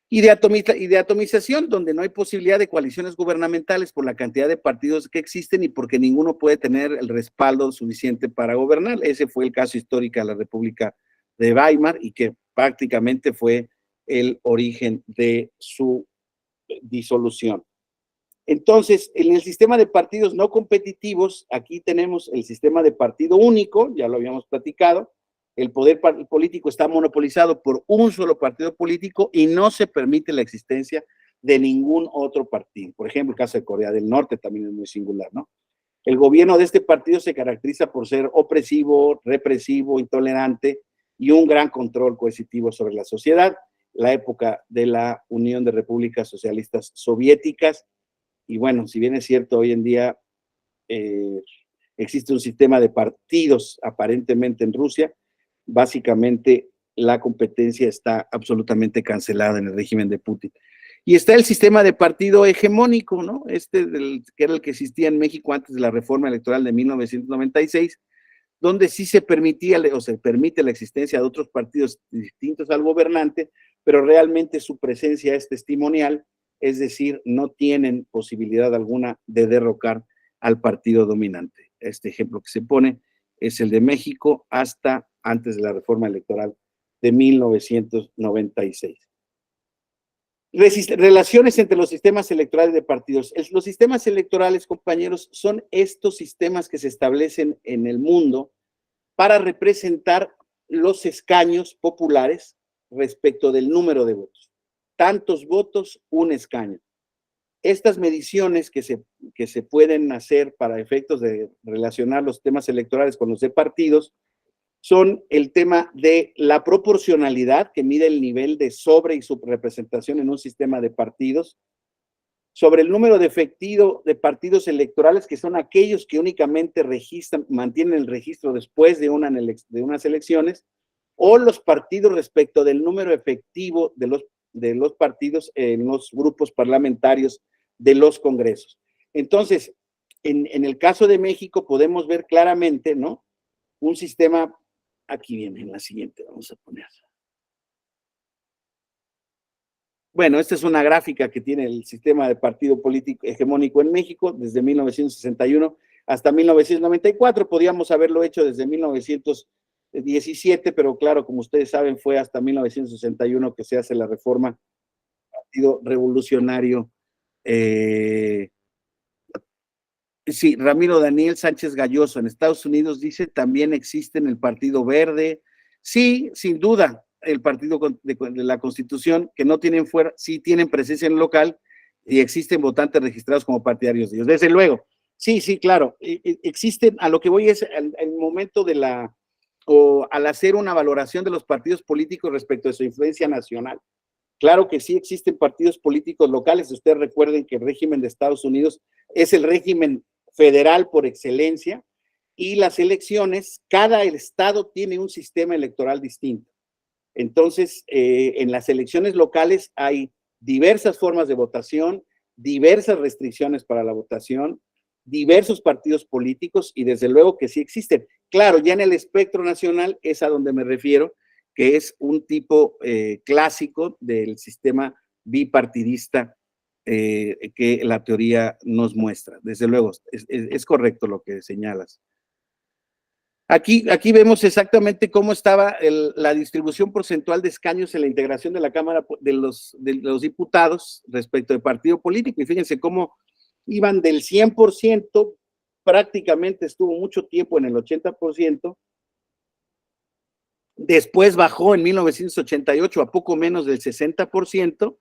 Y de atomización, donde no hay posibilidad de coaliciones gubernamentales por la cantidad de partidos que existen y porque ninguno puede tener el respaldo suficiente para gobernar. Ese fue el caso histórico de la República de Weimar y que prácticamente fue el origen de su disolución. Entonces, en el sistema de partidos no competitivos, aquí tenemos el sistema de partido único, ya lo habíamos platicado. El poder político está monopolizado por un solo partido político y no se permite la existencia de ningún otro partido. Por ejemplo, el caso de Corea del Norte también es muy singular, ¿no? El gobierno de este partido se caracteriza por ser opresivo, represivo, intolerante y un gran control coercitivo sobre la sociedad. La época de la Unión de Repúblicas Socialistas Soviéticas. Y bueno, si bien es cierto, hoy en día existe un sistema de partidos aparentemente en Rusia, básicamente la competencia está absolutamente cancelada en el régimen de Putin. Y está el sistema de partido hegemónico, ¿no? Que era el que existía en México antes de la reforma electoral de 1996, donde sí se permitía o se permite la existencia de otros partidos distintos al gobernante, pero realmente su presencia es testimonial, es decir, no tienen posibilidad alguna de derrocar al partido dominante. Este ejemplo que se pone es el de México hasta antes de la reforma electoral de 1996. Relaciones entre los sistemas electorales de partidos. Los sistemas electorales, compañeros, son estos sistemas que se establecen en el mundo para representar los escaños populares respecto del número de votos. Tantos votos, un escaño. Estas mediciones que se pueden hacer para efectos de relacionar los temas electorales con los de partidos son el tema de la proporcionalidad, que mide el nivel de sobre y subrepresentación en un sistema de partidos, sobre el número de efectivo de partidos electorales, que son aquellos que únicamente mantienen el registro después de unas elecciones, o los partidos respecto del número efectivo de los partidos en los grupos parlamentarios de los congresos. Entonces, en el caso de México podemos ver claramente, ¿no? Un sistema, aquí viene en la siguiente, vamos a poner. Bueno, esta es una gráfica que tiene el sistema de partido político hegemónico en México desde 1961 hasta 1994. Podíamos haberlo hecho desde 1917, pero claro, como ustedes saben, fue hasta 1961 que se hace la reforma del Partido Revolucionario. Sí, Ramiro Daniel Sánchez Galloso, en Estados Unidos dice, también existen el Partido Verde. Sí, sin duda, el partido de la Constitución, que no tienen fuera, sí tienen presencia en el local y existen votantes registrados como partidarios de ellos. Desde luego, sí, claro, existen, a lo que voy es el momento o al hacer una valoración de los partidos políticos respecto de su influencia nacional. Claro que sí existen partidos políticos locales. Ustedes recuerden que el régimen de Estados Unidos es el régimen federal por excelencia y las elecciones, cada estado tiene un sistema electoral distinto. Entonces, en las elecciones locales hay diversas formas de votación, diversas restricciones para la votación, diversos partidos políticos y desde luego que sí existen. Claro, ya en el espectro nacional es a donde me refiero, que es un tipo clásico del sistema bipartidista que la teoría nos muestra. Desde luego, es correcto lo que señalas. Aquí vemos exactamente cómo estaba la distribución porcentual de escaños en la integración de la Cámara de los Diputados respecto del partido político. Y fíjense cómo iban del 100%, prácticamente estuvo mucho tiempo en el 80%, después bajó en 1988 a poco menos del 60%,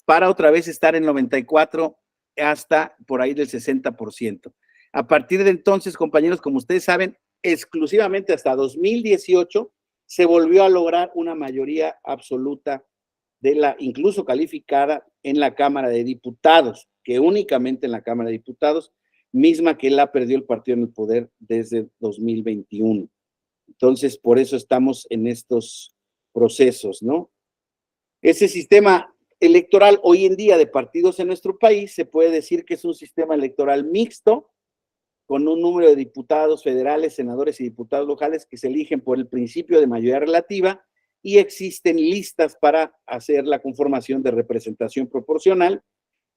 para otra vez estar en 94 hasta por ahí del 60%. A partir de entonces, compañeros, como ustedes saben, exclusivamente hasta 2018 se volvió a lograr una mayoría absoluta incluso calificada en la Cámara de Diputados, que únicamente en la Cámara de Diputados, misma que la perdió el partido en el poder desde 2021. Entonces, por eso estamos en estos procesos, ¿no? Ese sistema electoral hoy en día de partidos en nuestro país, se puede decir que es un sistema electoral mixto, con un número de diputados federales, senadores y diputados locales que se eligen por el principio de mayoría relativa, y existen listas para hacer la conformación de representación proporcional,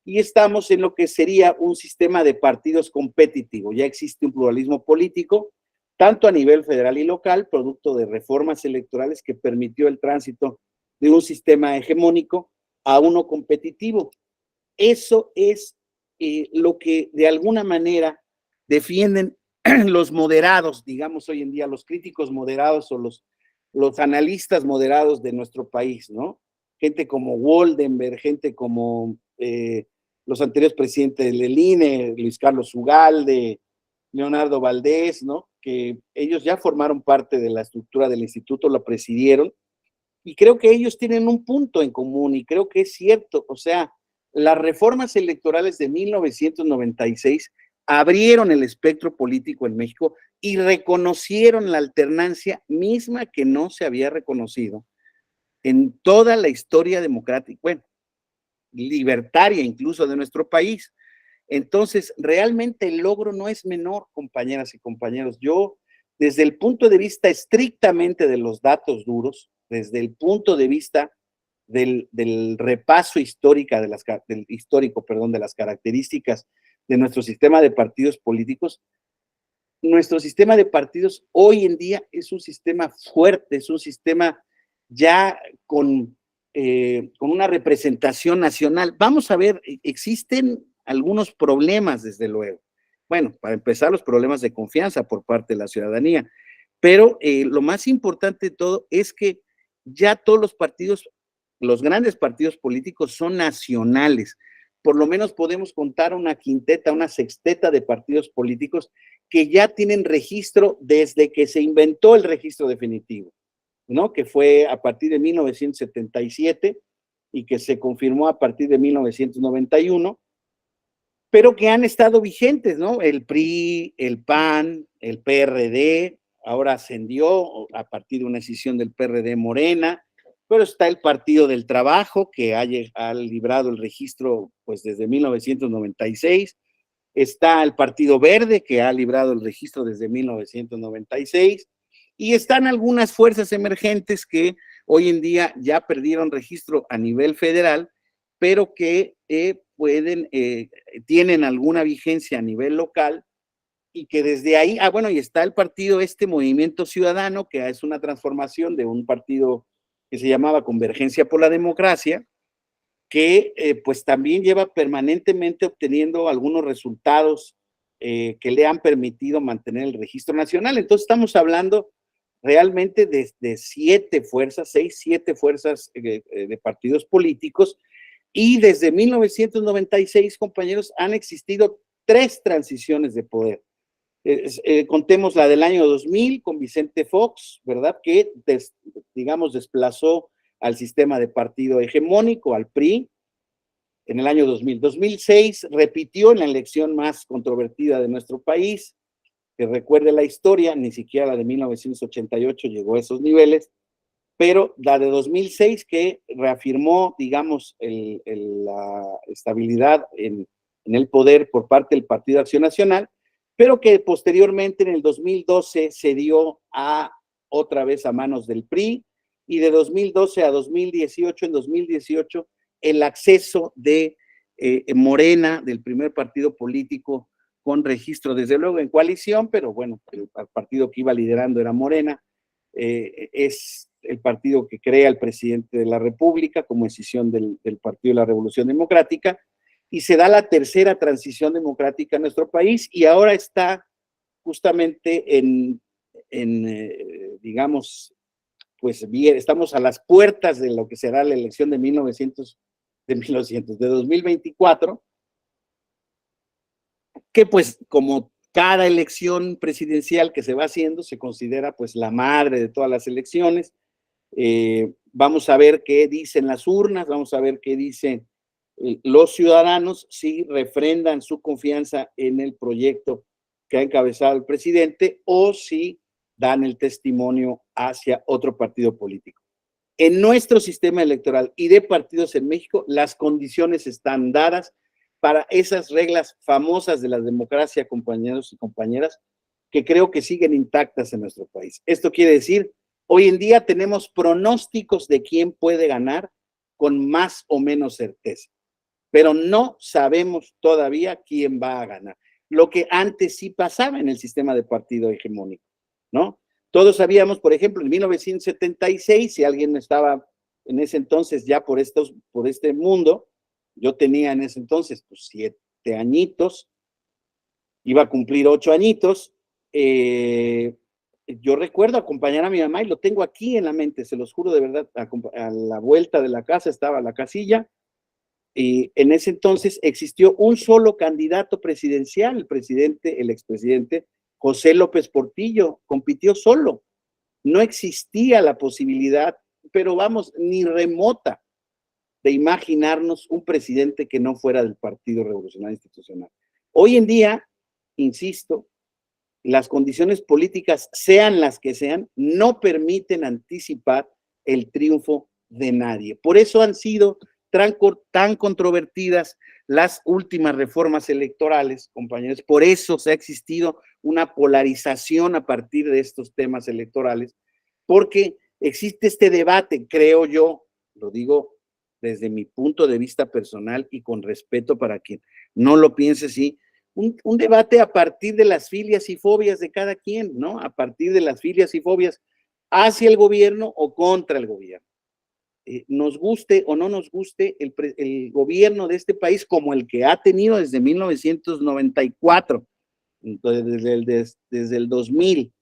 y estamos en lo que sería un sistema de partidos competitivo. Ya existe un pluralismo político, tanto a nivel federal y local, producto de reformas electorales que permitió el tránsito de un sistema hegemónico a uno competitivo. Eso es lo que de alguna manera defienden los moderados, digamos hoy en día, los críticos moderados o los analistas moderados de nuestro país, ¿no? Gente como Woldenberg, gente como los anteriores presidentes del INE, Luis Carlos Ugalde, Leonardo Valdés, ¿no? Que ellos ya formaron parte de la estructura del instituto, la presidieron, y creo que ellos tienen un punto en común, y creo que es cierto, o sea, las reformas electorales de 1996 abrieron el espectro político en México y reconocieron la alternancia misma que no se había reconocido en toda la historia democrática, bueno, libertaria incluso de nuestro país. Entonces, realmente el logro no es menor, compañeras y compañeros. Yo, desde el punto de vista estrictamente de los datos duros, desde el punto de vista del repaso histórico de las características de nuestro sistema de partidos políticos, nuestro sistema de partidos hoy en día es un sistema fuerte, es un sistema ya con una representación nacional. Vamos a ver, existen algunos problemas, desde luego. Bueno, para empezar, los problemas de confianza por parte de la ciudadanía, pero lo más importante de todo es que ya todos los partidos, los grandes partidos políticos son nacionales. Por lo menos podemos contar una quinteta, una sexteta de partidos políticos que ya tienen registro desde que se inventó el registro definitivo, ¿no? Que fue a partir de 1977 y que se confirmó a partir de 1991, pero que han estado vigentes, ¿no? El PRI, el PAN, el PRD, ahora ascendió a partir de una decisión del PRD Morena, pero está el Partido del Trabajo, que ha librado el registro pues desde 1996, está el Partido Verde, que ha librado el registro desde 1996, y están algunas fuerzas emergentes que hoy en día ya perdieron registro a nivel federal, pero que tienen alguna vigencia a nivel local, y que desde ahí, bueno, y está el partido, Movimiento Ciudadano, que es una transformación de un partido que se llamaba Convergencia por la Democracia, que pues también lleva permanentemente obteniendo algunos resultados que le han permitido mantener el registro nacional. Entonces estamos hablando realmente de 7 fuerzas, 6, 7 fuerzas de partidos políticos, y desde 1996, compañeros, han existido 3 transiciones de poder. Contemos la del año 2000 con Vicente Fox, ¿verdad? Que, digamos, desplazó al sistema de partido hegemónico, al PRI, en el año 2000. 2006 repitió en la elección más controvertida de nuestro país, que recuerde la historia, ni siquiera la de 1988 llegó a esos niveles, pero la de 2006 que reafirmó, digamos, la estabilidad en el poder por parte del Partido Acción Nacional, pero que posteriormente en el 2012 se dio otra vez a manos del PRI, y de 2012 a 2018, en 2018, el acceso de Morena, del primer partido político con registro, desde luego en coalición, pero bueno, el partido que iba liderando era Morena, es el partido que crea el presidente de la República como decisión del Partido de la Revolución Democrática, y se da la tercera transición democrática en nuestro país, y ahora está justamente digamos, pues bien, estamos a las puertas de lo que será la elección de 2024, que pues como cada elección presidencial que se va haciendo se considera pues la madre de todas las elecciones. Vamos a ver qué dicen las urnas, vamos a ver qué dicen los ciudadanos, si refrendan su confianza en el proyecto que ha encabezado el presidente, o si dan el testimonio hacia otro partido político. En nuestro sistema electoral y de partidos en México, las condiciones están dadas para esas reglas famosas de la democracia, compañeros y compañeras, que creo que siguen intactas en nuestro país. Esto quiere decir, hoy en día tenemos pronósticos de quién puede ganar con más o menos certeza, pero no sabemos todavía quién va a ganar. Lo que antes sí pasaba en el sistema de partido hegemónico, ¿no? Todos sabíamos, por ejemplo, en 1976, si alguien estaba en ese entonces ya por este mundo, yo tenía en ese entonces pues 7 añitos, iba a cumplir 8 añitos, yo recuerdo acompañar a mi mamá y lo tengo aquí en la mente, se los juro de verdad, a la vuelta de la casa estaba la casilla, y en ese entonces existió un solo candidato presidencial, el expresidente José López Portillo, compitió solo. No existía la posibilidad, pero vamos, ni remota, de imaginarnos un presidente que no fuera del Partido Revolucionario Institucional. Hoy en día, insisto, las condiciones políticas, sean las que sean, no permiten anticipar el triunfo de nadie. Por eso han sido tan controvertidas las últimas reformas electorales, compañeros. Por eso se ha existido una polarización a partir de estos temas electorales, porque existe este debate, creo yo, lo digo desde mi punto de vista personal y con respeto para quien no lo piense así, un debate a partir de las filias y fobias de cada quien, ¿no? A partir de las filias y fobias hacia el gobierno o contra el gobierno. Nos guste o no nos guste el gobierno de este país como el que ha tenido desde 1994, entonces desde el 2000,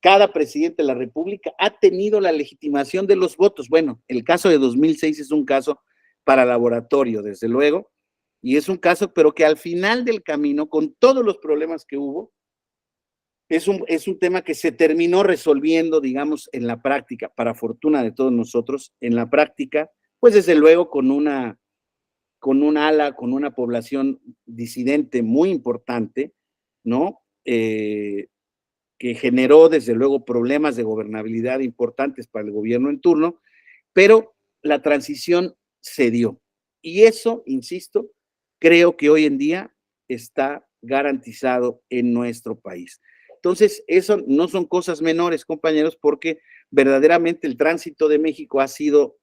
cada presidente de la República ha tenido la legitimación de los votos. Bueno, el caso de 2006 es un caso para laboratorio, desde luego, y es un caso, pero que al final del camino, con todos los problemas que hubo, es un tema que se terminó resolviendo, digamos, en la práctica, para fortuna de todos nosotros, en la práctica, pues desde luego con una población disidente muy importante, ¿no? Que generó desde luego problemas de gobernabilidad importantes para el gobierno en turno, pero la transición se dio. Y eso, insisto, creo que hoy en día está garantizado en nuestro país. Entonces, eso no son cosas menores, compañeros, porque verdaderamente el tránsito de México ha sido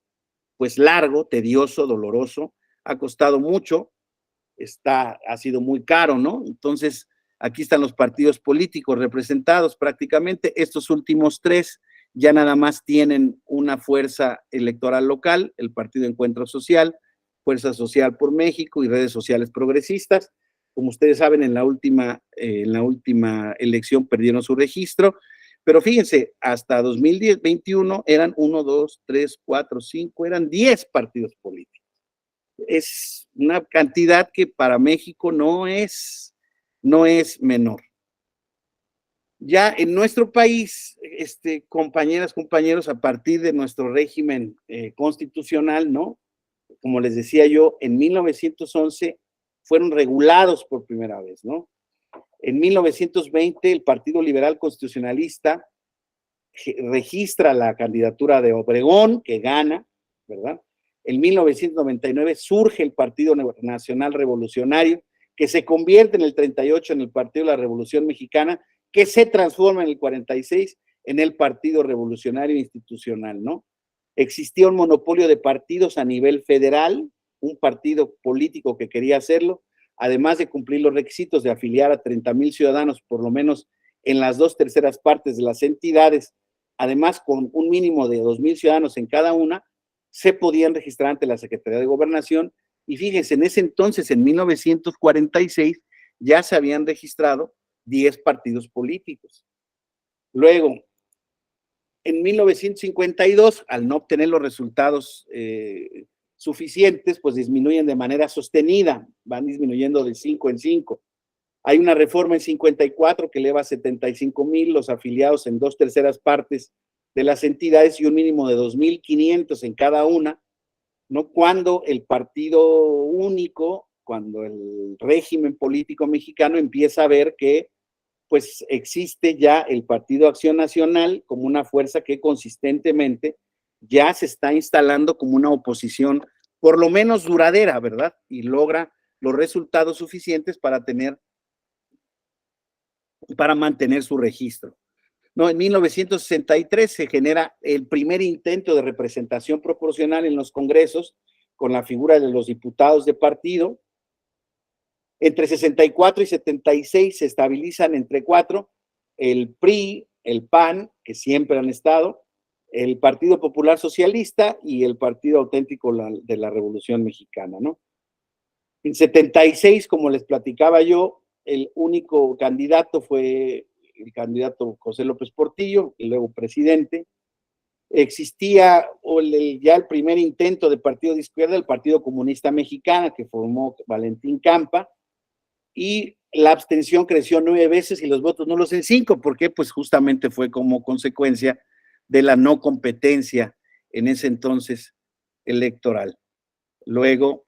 pues largo, tedioso, doloroso, ha costado mucho, ha sido muy caro, ¿no? Entonces, aquí están los partidos políticos representados prácticamente. Estos últimos 3 ya nada más tienen una fuerza electoral local, el Partido Encuentro Social, Fuerza Social por México y Redes Sociales Progresistas. Como ustedes saben, en la última elección perdieron su registro, pero fíjense, hasta 2021 eran 1, 2, 3, 4, 5, eran 10 partidos políticos. Es una cantidad que para México no es menor. Ya en nuestro país, compañeras, compañeros, a partir de nuestro régimen constitucional, ¿no? Como les decía yo, en 1911 fueron regulados por primera vez, ¿no? En 1920 el Partido Liberal Constitucionalista registra la candidatura de Obregón, que gana, ¿verdad? En 1999 surge el Partido Nacional Revolucionario, que se convierte en el 38 en el Partido de la Revolución Mexicana, que se transforma en el 46 en el Partido Revolucionario Institucional, ¿no? Existía un monopolio de partidos a nivel federal, un partido político que quería hacerlo, además de cumplir los requisitos de afiliar a 30,000 ciudadanos, por lo menos en las 2/3 partes de las entidades, además con un mínimo de 2,000 ciudadanos en cada una, se podían registrar ante la Secretaría de Gobernación. Y fíjense, en ese entonces, en 1946, ya se habían registrado 10 partidos políticos. Luego, en 1952, al no obtener los resultados suficientes, pues disminuyen de manera sostenida, van disminuyendo de 5 en 5. Hay una reforma en 54 que eleva a 75,000 los afiliados en 2/3 partes de las entidades y un mínimo de 2,500 en cada una, ¿no? Cuando el partido único, cuando el régimen político mexicano empieza a ver que pues existe ya el Partido Acción Nacional como una fuerza que consistentemente ya se está instalando como una oposición por lo menos duradera, ¿verdad? Y logra los resultados suficientes para mantener su registro. No, en 1963 se genera el primer intento de representación proporcional en los congresos con la figura de los diputados de partido. Entre 64 y 76 se estabilizan entre cuatro, el PRI, el PAN, que siempre han estado, el Partido Popular Socialista y el Partido Auténtico de la Revolución Mexicana, ¿no? En 76, como les platicaba yo, el único candidato fue el candidato José López Portillo, y luego presidente. Existía ya el primer intento de partido de izquierda, el Partido Comunista Mexicano, que formó Valentín Campa, y la abstención creció 9 veces y los votos nulos en 5. ¿Por qué? Pues justamente fue como consecuencia de la no competencia en ese entonces electoral. Luego,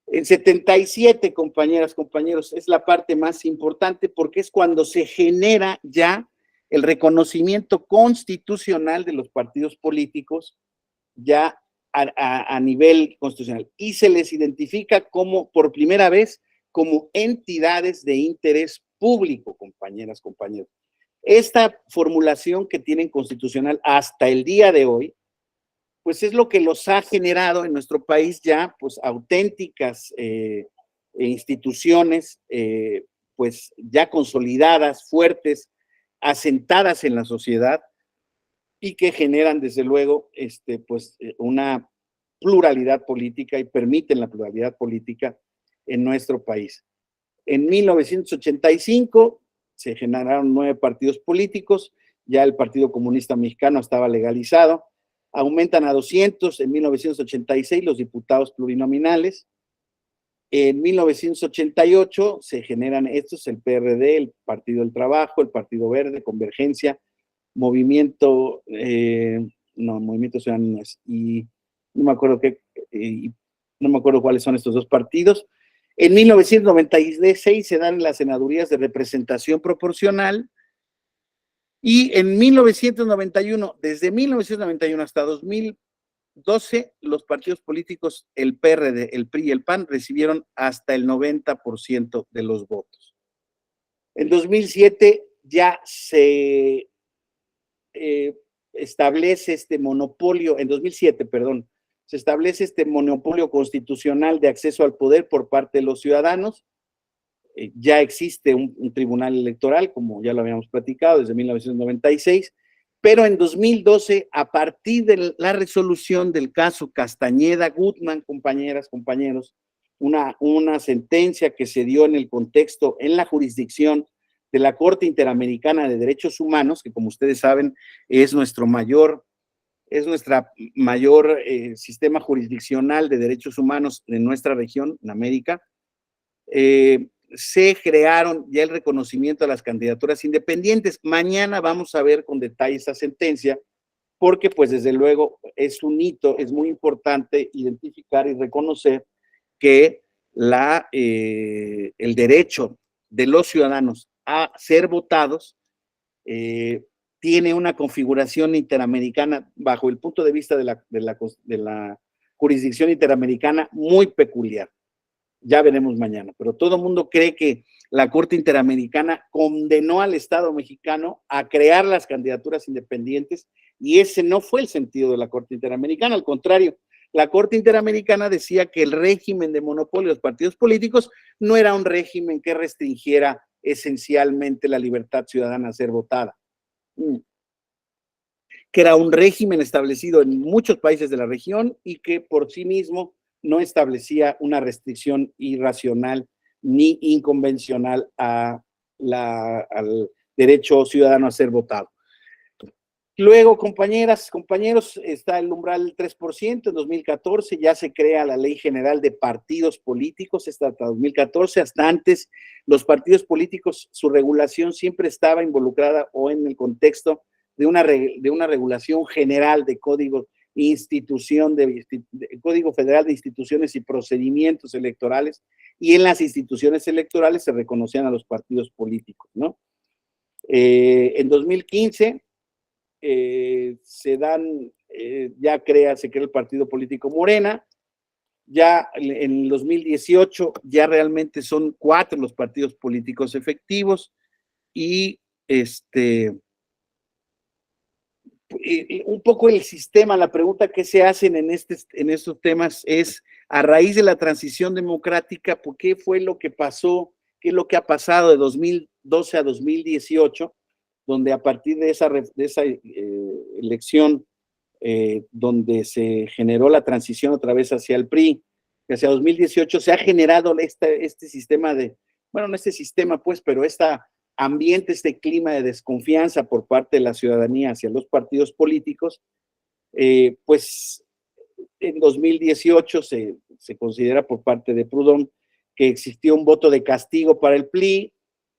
en 77, compañeras, compañeros, es la parte más importante porque es cuando se genera ya el reconocimiento constitucional de los partidos políticos ya a nivel constitucional y se les identifica como, por primera vez, como entidades de interés público, compañeras, compañeros. Esta formulación que tienen constitucional hasta el día de hoy, pues es lo que los ha generado en nuestro país ya, pues auténticas instituciones, pues ya consolidadas, fuertes, asentadas en la sociedad y que generan desde luego pues una pluralidad política y permiten la pluralidad política en nuestro país. En 1985 se generaron 9 partidos políticos, ya el Partido Comunista Mexicano estaba legalizado, aumentan a 200 en 1986 los diputados plurinominales. En 1988 se generan estos, el PRD, el Partido del Trabajo, el Partido Verde, Convergencia, Movimiento Ciudadano, y no me acuerdo no me acuerdo cuáles son estos dos partidos. En 1996 se dan las senadurías de representación proporcional y en 1991, desde 1991 hasta 2012, los partidos políticos, el PRD, el PRI y el PAN recibieron hasta el 90% de los votos. En 2007 ya se establece este monopolio, en 2007, perdón, se establece este monopolio constitucional de acceso al poder por parte de los ciudadanos. Ya existe un tribunal electoral, como ya lo habíamos platicado, desde 1996, pero en 2012, a partir de la resolución del caso Castañeda-Gutmann, compañeras, compañeros, una sentencia que se dio en el contexto, en la jurisdicción de la Corte Interamericana de Derechos Humanos, que como ustedes saben es nuestra mayor sistema jurisdiccional de derechos humanos en nuestra región, en América, se crearon ya el reconocimiento a las candidaturas independientes. Mañana vamos a ver con detalle esa sentencia, porque pues desde luego es un hito, es muy importante identificar y reconocer que el derecho de los ciudadanos a ser votados tiene una configuración interamericana bajo el punto de vista de la jurisdicción interamericana muy peculiar. Ya veremos mañana, pero todo el mundo cree que la Corte Interamericana condenó al Estado mexicano a crear las candidaturas independientes y ese no fue el sentido de la Corte Interamericana, al contrario, la Corte Interamericana decía que el régimen de monopolio de los partidos políticos no era un régimen que restringiera esencialmente la libertad ciudadana a ser votada, que era un régimen establecido en muchos países de la región y que por sí mismo no establecía una restricción irracional ni inconvencional al derecho ciudadano a ser votado. Luego, compañeras, compañeros, está el umbral del 3%, en 2014 ya se crea la Ley General de Partidos Políticos, hasta 2014, hasta antes los partidos políticos, su regulación siempre estaba involucrada o en el contexto de una regulación general de código Código Federal de Instituciones y Procedimientos Electorales, y en las instituciones electorales se reconocían a los partidos políticos, ¿no? En 2015 se crea el partido político Morena. Ya en el 2018 ya realmente son 4 los partidos políticos efectivos y un poco el sistema, la pregunta que se hacen en estos temas es, a raíz de la transición democrática, ¿por qué fue lo que pasó? ¿Qué es lo que ha pasado de 2012 a 2018? Donde a partir de esa elección, donde se generó la transición otra vez hacia el PRI, hacia 2018 se ha generado este sistema bueno, no este sistema pues, pero ambiente, este clima de desconfianza por parte de la ciudadanía hacia los partidos políticos, pues en 2018 se considera por parte de Proudhon que existió un voto de castigo para el PRI,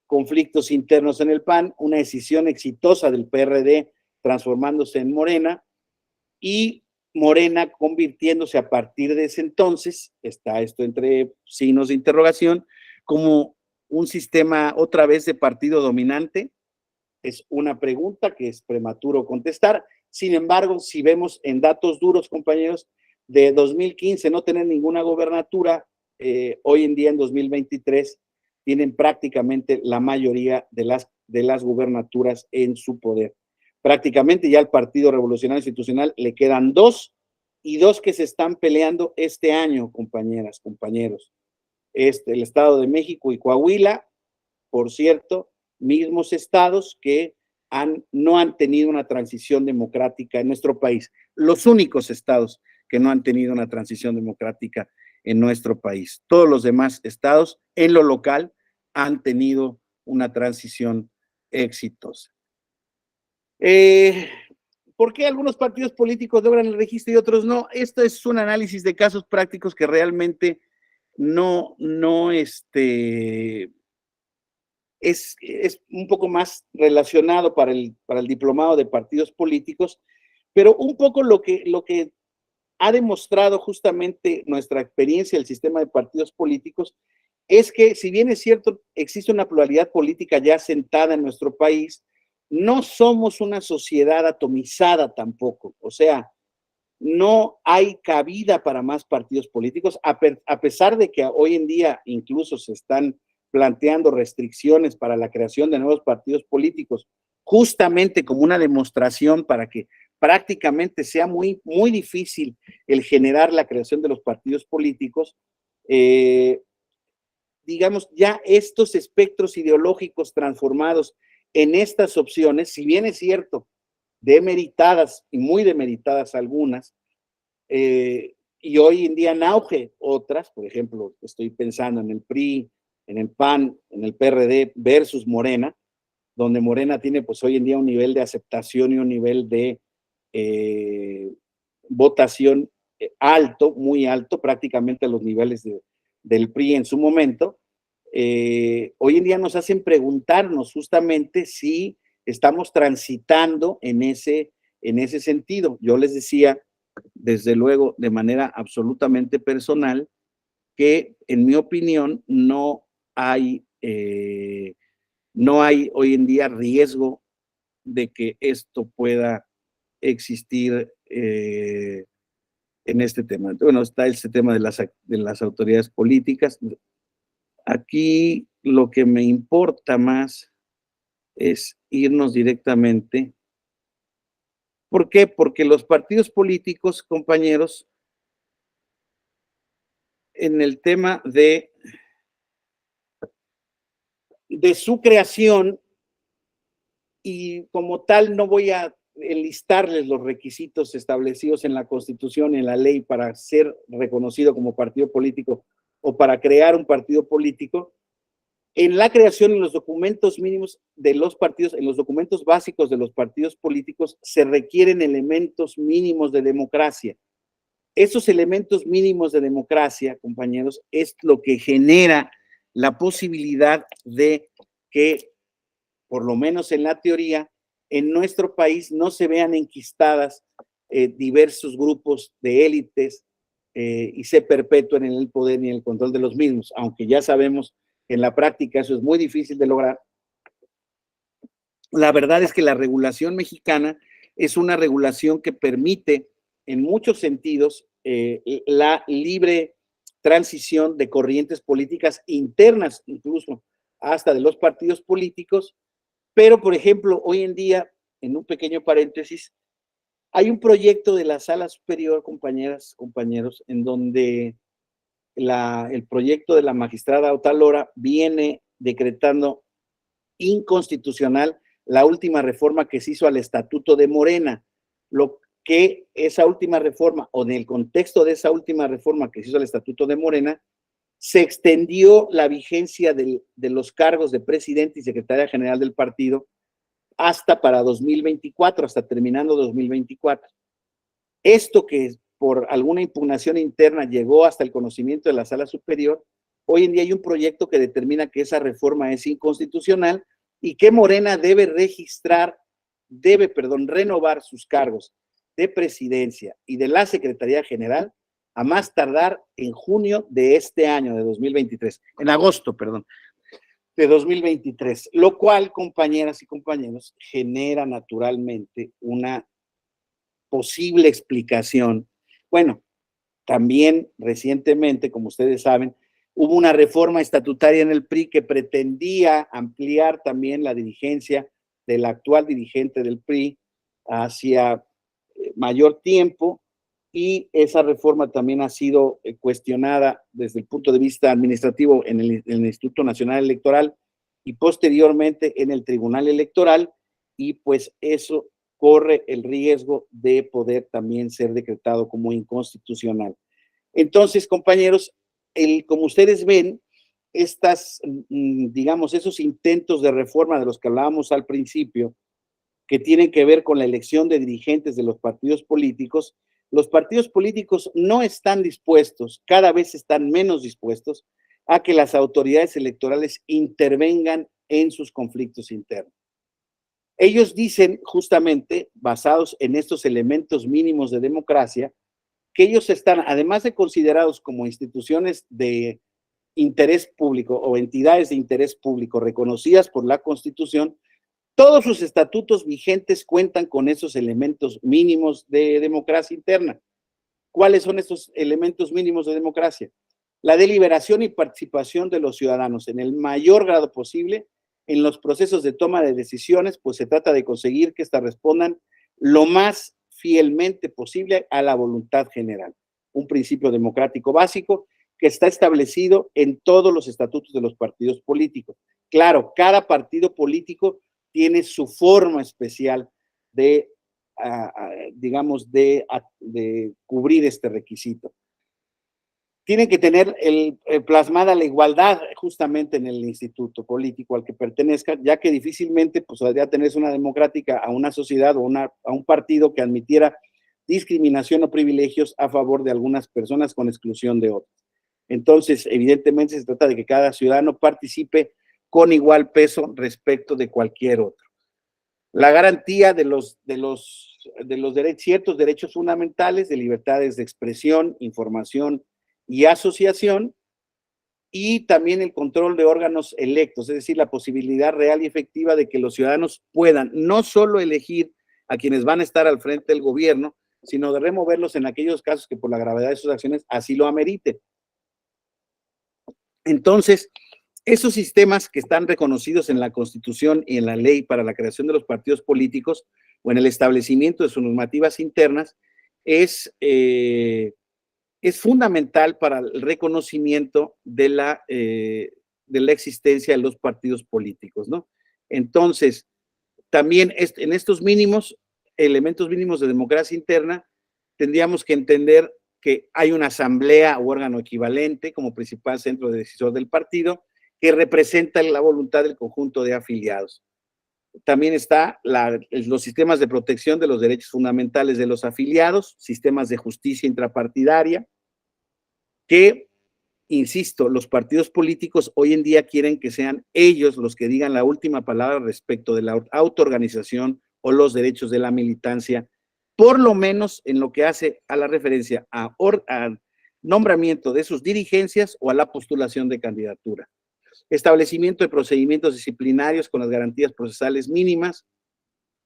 conflictos internos en el PAN, una decisión exitosa del PRD transformándose en Morena y Morena convirtiéndose a partir de ese entonces, está esto entre signos de interrogación, como un sistema otra vez de partido dominante. Es una pregunta que es prematuro contestar. Sin embargo, si vemos en datos duros, compañeros, de 2015 no tener ninguna gobernatura, hoy en día en 2023 tienen prácticamente la mayoría de las gubernaturas en su poder. Prácticamente ya al Partido Revolucionario Institucional le quedan 2 y 2 que se están peleando este año, compañeras, compañeros. El Estado de México y Coahuila, por cierto, mismos estados que no han tenido una transición democrática en nuestro país. Los únicos estados que no han tenido una transición democrática en nuestro país. Todos los demás estados en lo local han tenido una transición exitosa. ¿Por qué algunos partidos políticos logran el registro y otros no? Esto es un análisis de casos prácticos que realmente no es un poco más relacionado para el diplomado de partidos políticos, pero un poco lo que ha demostrado justamente nuestra experiencia del sistema de partidos políticos es que, si bien es cierto, existe una pluralidad política ya sentada en nuestro país, no somos una sociedad atomizada tampoco. O sea, no hay cabida para más partidos políticos, a pesar de que hoy en día incluso se están planteando restricciones para la creación de nuevos partidos políticos, justamente como una demostración para que prácticamente sea muy, muy difícil el generar la creación de los partidos políticos. Digamos, ya estos espectros ideológicos transformados en estas opciones, si bien es cierto, demeritadas y muy demeritadas algunas, y hoy en día en auge otras, por ejemplo, estoy pensando en el PRI, en el PAN, en el PRD versus Morena, donde Morena tiene pues hoy en día un nivel de aceptación y un nivel de votación alto, muy alto, prácticamente a los niveles del PRI en su momento. Hoy en día nos hacen preguntarnos justamente si estamos transitando en ese sentido. Yo les decía, desde luego, de manera absolutamente personal, que en mi opinión no hay hoy en día riesgo de que esto pueda existir en este tema. Bueno, está este tema de las autoridades políticas. Aquí lo que me importa más es irnos directamente. ¿Por qué? Porque los partidos políticos, compañeros, en el tema de su creación, y como tal no voy a enlistarles los requisitos establecidos en la Constitución, en la ley, para ser reconocido como partido político o para crear un partido político. En la creación, en los documentos mínimos de los partidos, en los documentos básicos de los partidos políticos, se requieren elementos mínimos de democracia. Esos elementos mínimos de democracia, compañeros, es lo que genera la posibilidad de que, por lo menos en la teoría, en nuestro país no se vean enquistadas diversos grupos de élites y se perpetúen en el poder y en el control de los mismos, aunque ya sabemos que en la práctica eso es muy difícil de lograr. La verdad es que la regulación mexicana es una regulación que permite en muchos sentidos la libre transición de corrientes políticas internas, incluso hasta de los partidos políticos, pero por ejemplo, hoy en día, en un pequeño paréntesis, hay un proyecto de la Sala Superior, compañeras, compañeros, en donde el proyecto de la magistrada Otalora viene decretando inconstitucional la última reforma que se hizo al Estatuto de Morena, lo que esa última reforma, o en el contexto de esa última reforma que se hizo al Estatuto de Morena, se extendió la vigencia de los cargos de presidente y secretaria general del partido hasta para 2024, hasta terminando 2024. Esto que por alguna impugnación interna llegó hasta el conocimiento de la Sala Superior, hoy en día hay un proyecto que determina que esa reforma es inconstitucional y que Morena debe renovar sus cargos de presidencia y de la Secretaría General a más tardar en junio de este año, de 2023, en agosto, perdón, de 2023, lo cual, compañeras y compañeros, genera naturalmente una posible explicación. Bueno, también recientemente, como ustedes saben, hubo una reforma estatutaria en el PRI que pretendía ampliar también la dirigencia del actual dirigente del PRI hacia mayor tiempo, y esa reforma también ha sido cuestionada desde el punto de vista administrativo en el Instituto Nacional Electoral y posteriormente en el Tribunal Electoral, y pues eso corre el riesgo de poder también ser decretado como inconstitucional. Entonces, compañeros, como ustedes ven, digamos, esos intentos de reforma de los que hablábamos al principio, que tienen que ver con la elección de dirigentes de los partidos políticos, los partidos políticos no están dispuestos, cada vez están menos dispuestos a que las autoridades electorales intervengan en sus conflictos internos. Ellos dicen, justamente, basados en estos elementos mínimos de democracia, que ellos están, además de considerados como instituciones de interés público o entidades de interés público reconocidas por la Constitución, todos sus estatutos vigentes cuentan con esos elementos mínimos de democracia interna. ¿Cuáles son estos elementos mínimos de democracia? La deliberación y participación de los ciudadanos en el mayor grado posible en los procesos de toma de decisiones, pues se trata de conseguir que éstas respondan lo más fielmente posible a la voluntad general. Un principio democrático básico que está establecido en todos los estatutos de los partidos políticos. Claro, cada partido político tiene su forma especial de, digamos, de cubrir este requisito. Tienen que tener plasmada la igualdad justamente en el instituto político al que pertenezca, ya que difícilmente pues, podría tenerse una democrática a una sociedad o a un partido que admitiera discriminación o privilegios a favor de algunas personas con exclusión de otras. Entonces, evidentemente se trata de que cada ciudadano participe con igual peso respecto de cualquier otro. La garantía de ciertos derechos fundamentales, de libertades de expresión, información y asociación, y también el control de órganos electos, es decir, la posibilidad real y efectiva de que los ciudadanos puedan no solo elegir a quienes van a estar al frente del gobierno, sino de removerlos en aquellos casos que por la gravedad de sus acciones así lo ameriten. Entonces, esos sistemas que están reconocidos en la Constitución y en la ley para la creación de los partidos políticos o en el establecimiento de sus normativas internas es fundamental para el reconocimiento de la existencia de los partidos políticos, ¿no? Entonces, también en estos elementos mínimos de democracia interna, tendríamos que entender que hay una asamblea o órgano equivalente como principal centro decisor del partido que representa la voluntad del conjunto de afiliados. También está los sistemas de protección de los derechos fundamentales de los afiliados, sistemas de justicia intrapartidaria, que, insisto, los partidos políticos hoy en día quieren que sean ellos los que digan la última palabra respecto de la autoorganización o los derechos de la militancia, por lo menos en lo que hace a la referencia a nombramiento de sus dirigencias o a la postulación de candidatura. Establecimiento de procedimientos disciplinarios con las garantías procesales mínimas,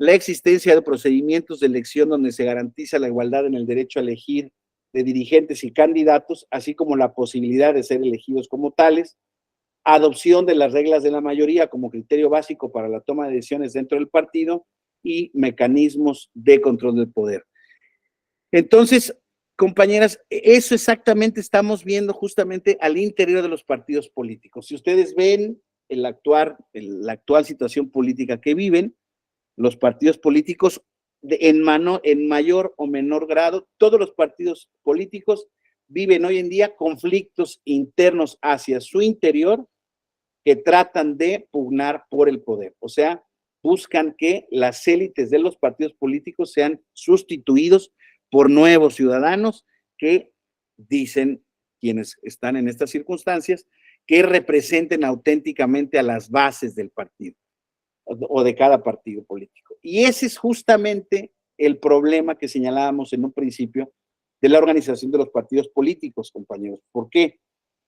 la existencia de procedimientos de elección donde se garantiza la igualdad en el derecho a elegir de dirigentes y candidatos, así como la posibilidad de ser elegidos como tales, adopción de las reglas de la mayoría como criterio básico para la toma de decisiones dentro del partido y mecanismos de control del poder. Entonces, compañeras, eso exactamente estamos viendo justamente al interior de los partidos políticos. Si ustedes ven la actual situación política que viven, los partidos políticos en mayor o menor grado, todos los partidos políticos viven hoy en día conflictos internos hacia su interior que tratan de pugnar por el poder. O sea, buscan que las élites de los partidos políticos sean sustituidos por nuevos ciudadanos que dicen, quienes están en estas circunstancias, que representen auténticamente a las bases del partido o de cada partido político. Y ese es justamente el problema que señalábamos en un principio de la organización de los partidos políticos, compañeros. ¿Por qué?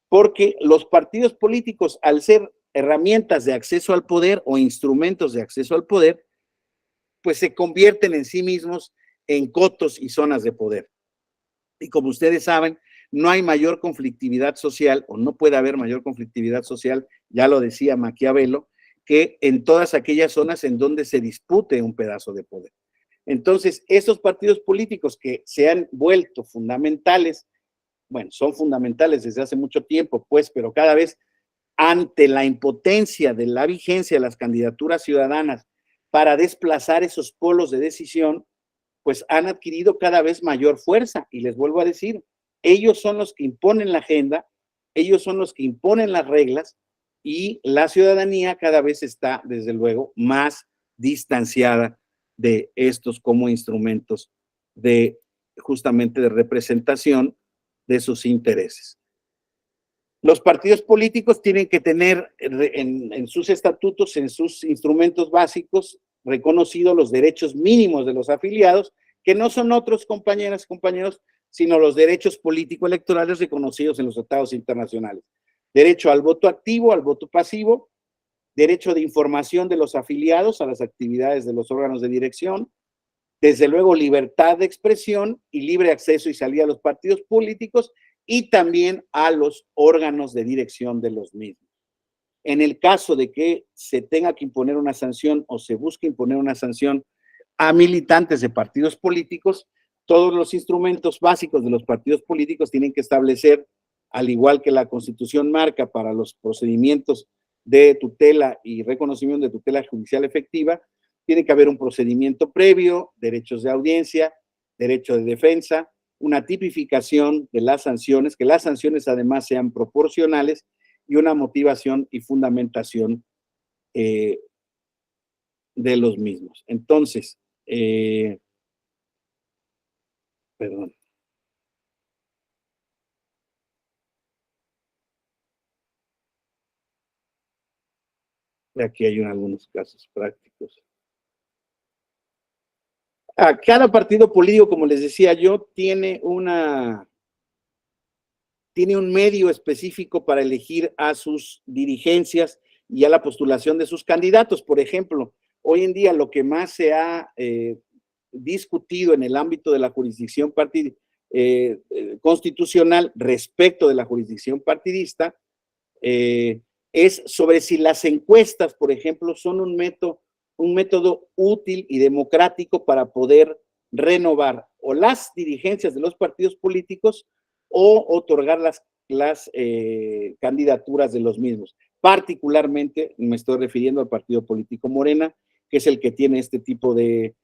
Porque los partidos políticos, al ser herramientas de acceso al poder o instrumentos de acceso al poder, pues se convierten en sí mismos en cotos y zonas de poder. Y como ustedes saben, no hay mayor conflictividad social, o no puede haber mayor conflictividad social, ya lo decía Maquiavelo, que en todas aquellas zonas en donde se dispute un pedazo de poder. Entonces, esos partidos políticos que se han vuelto fundamentales, bueno, son fundamentales desde hace mucho tiempo, pues, pero cada vez ante la impotencia de la vigencia de las candidaturas ciudadanas para desplazar esos polos de decisión, pues han adquirido cada vez mayor fuerza. Y les vuelvo a decir, ellos son los que imponen la agenda, ellos son los que imponen las reglas, y la ciudadanía cada vez está, desde luego, más distanciada de estos como instrumentos de justamente de representación de sus intereses. Los partidos políticos tienen que tener en sus estatutos, en sus instrumentos básicos, reconocidos los derechos mínimos de los afiliados, que no son otros, compañeras, compañeros, sino los derechos político-electorales reconocidos en los tratados internacionales. Derecho al voto activo, al voto pasivo, derecho de información de los afiliados a las actividades de los órganos de dirección, desde luego libertad de expresión y libre acceso y salida a los partidos políticos y también a los órganos de dirección de los mismos. En el caso de que se tenga que imponer una sanción o se busque imponer una sanción a militantes de partidos políticos, todos los instrumentos básicos de los partidos políticos tienen que establecer, al igual que la Constitución marca para los procedimientos de tutela y reconocimiento de tutela judicial efectiva, tiene que haber un procedimiento previo, derechos de audiencia, derecho de defensa, una tipificación de las sanciones, que las sanciones además sean proporcionales y una motivación y fundamentación de los mismos. Entonces, perdón. Aquí hay algunos casos prácticos. Cada partido político, como les decía yo, tiene un medio específico para elegir a sus dirigencias y a la postulación de sus candidatos. Por ejemplo, hoy en día lo que más se ha discutido en el ámbito de la jurisdicción constitucional respecto de la jurisdicción partidista es sobre si las encuestas, por ejemplo, son un método útil y democrático para poder renovar o las dirigencias de los partidos políticos o otorgar las candidaturas de los mismos. Particularmente me estoy refiriendo al partido político Morena, que es el que tiene este tipo de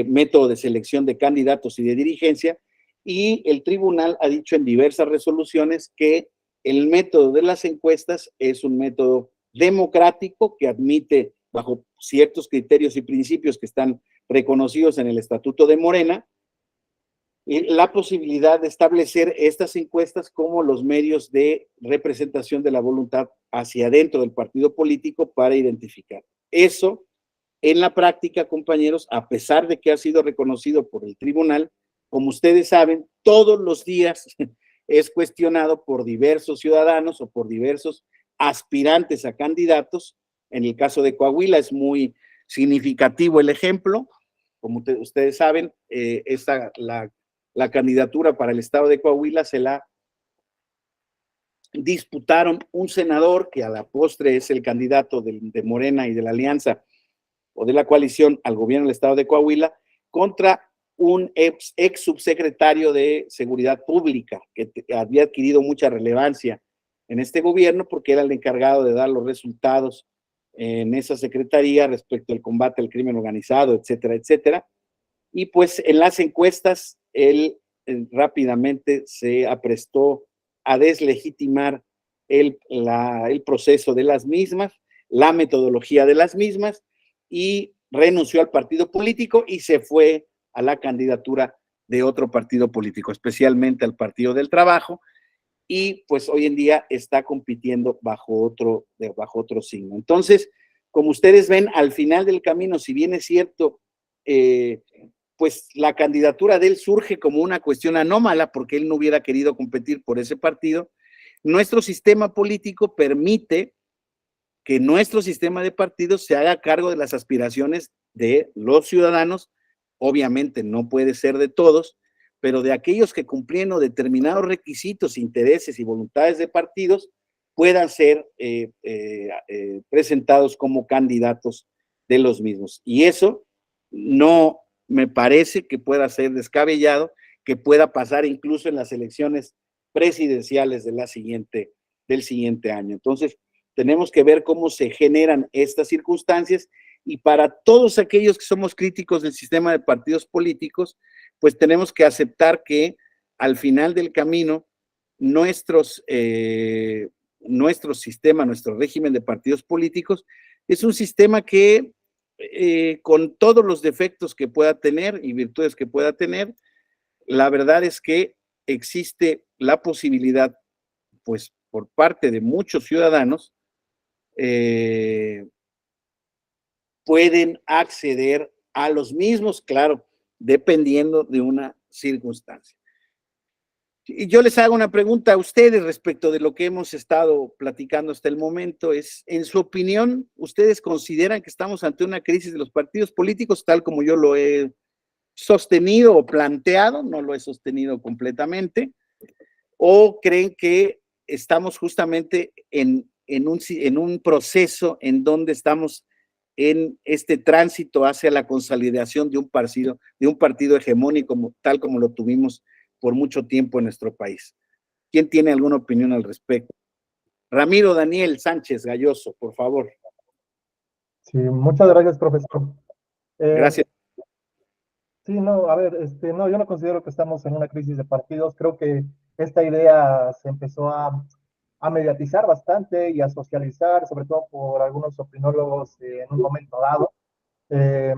método de selección de candidatos y de dirigencia, y el tribunal ha dicho en diversas resoluciones que el método de las encuestas es un método democrático que admite, bajo ciertos criterios y principios que están reconocidos en el Estatuto de Morena, la posibilidad de establecer estas encuestas como los medios de representación de la voluntad hacia adentro del partido político para identificar. Eso, en la práctica, compañeros, a pesar de que ha sido reconocido por el tribunal, como ustedes saben, todos los días es cuestionado por diversos ciudadanos o por diversos aspirantes a candidatos. En el caso de Coahuila es muy significativo el ejemplo. Como ustedes saben, la candidatura para el estado de Coahuila se la disputaron un senador que a la postre es el candidato de Morena y de la Alianza o de la coalición al gobierno del estado de Coahuila contra un ex subsecretario de Seguridad Pública que había adquirido mucha relevancia en este gobierno porque era el encargado de dar los resultados en esa secretaría respecto al combate al crimen organizado, etcétera, etcétera. Y pues en las encuestas él rápidamente se aprestó a deslegitimar el proceso de las mismas, la metodología de las mismas, y renunció al partido político y se fue a la candidatura de otro partido político, especialmente al Partido del Trabajo, y pues hoy en día está compitiendo bajo otro signo. Entonces, como ustedes ven, al final del camino, si bien es cierto, pues la candidatura de él surge como una cuestión anómala porque él no hubiera querido competir por ese partido, nuestro sistema político permite que nuestro sistema de partidos se haga cargo de las aspiraciones de los ciudadanos, obviamente no puede ser de todos, pero de aquellos que cumpliendo determinados requisitos, intereses y voluntades de partidos puedan ser presentados como candidatos de los mismos. Y eso no me parece que pueda ser descabellado, que pueda pasar incluso en las elecciones presidenciales del siguiente año. Entonces, tenemos que ver cómo se generan estas circunstancias y para todos aquellos que somos críticos del sistema de partidos políticos, pues tenemos que aceptar que al final del camino nuestro sistema, nuestro régimen de partidos políticos es un sistema que con todos los defectos que pueda tener y virtudes que pueda tener, la verdad es que existe la posibilidad, pues por parte de muchos ciudadanos, pueden acceder a los mismos, claro, dependiendo de una circunstancia. Y yo les hago una pregunta a ustedes respecto de lo que hemos estado platicando hasta el momento. En su opinión, ¿ustedes consideran que estamos ante una crisis de los partidos políticos, tal como yo lo he sostenido o planteado? No lo he sostenido completamente. ¿O creen que estamos justamente en un proceso en donde estamos en este tránsito hacia la consolidación de un partido hegemónico tal como lo tuvimos por mucho tiempo en nuestro país? ¿Quién tiene alguna opinión al respecto? Ramiro Daniel Sánchez Galloso, por favor. Sí, muchas gracias, profesor. Gracias. Sí, no, a ver, no, yo no considero que estamos en una crisis de partidos. Creo que esta idea se empezó a mediatizar bastante y a socializar, sobre todo por algunos opinólogos en un momento dado. Eh,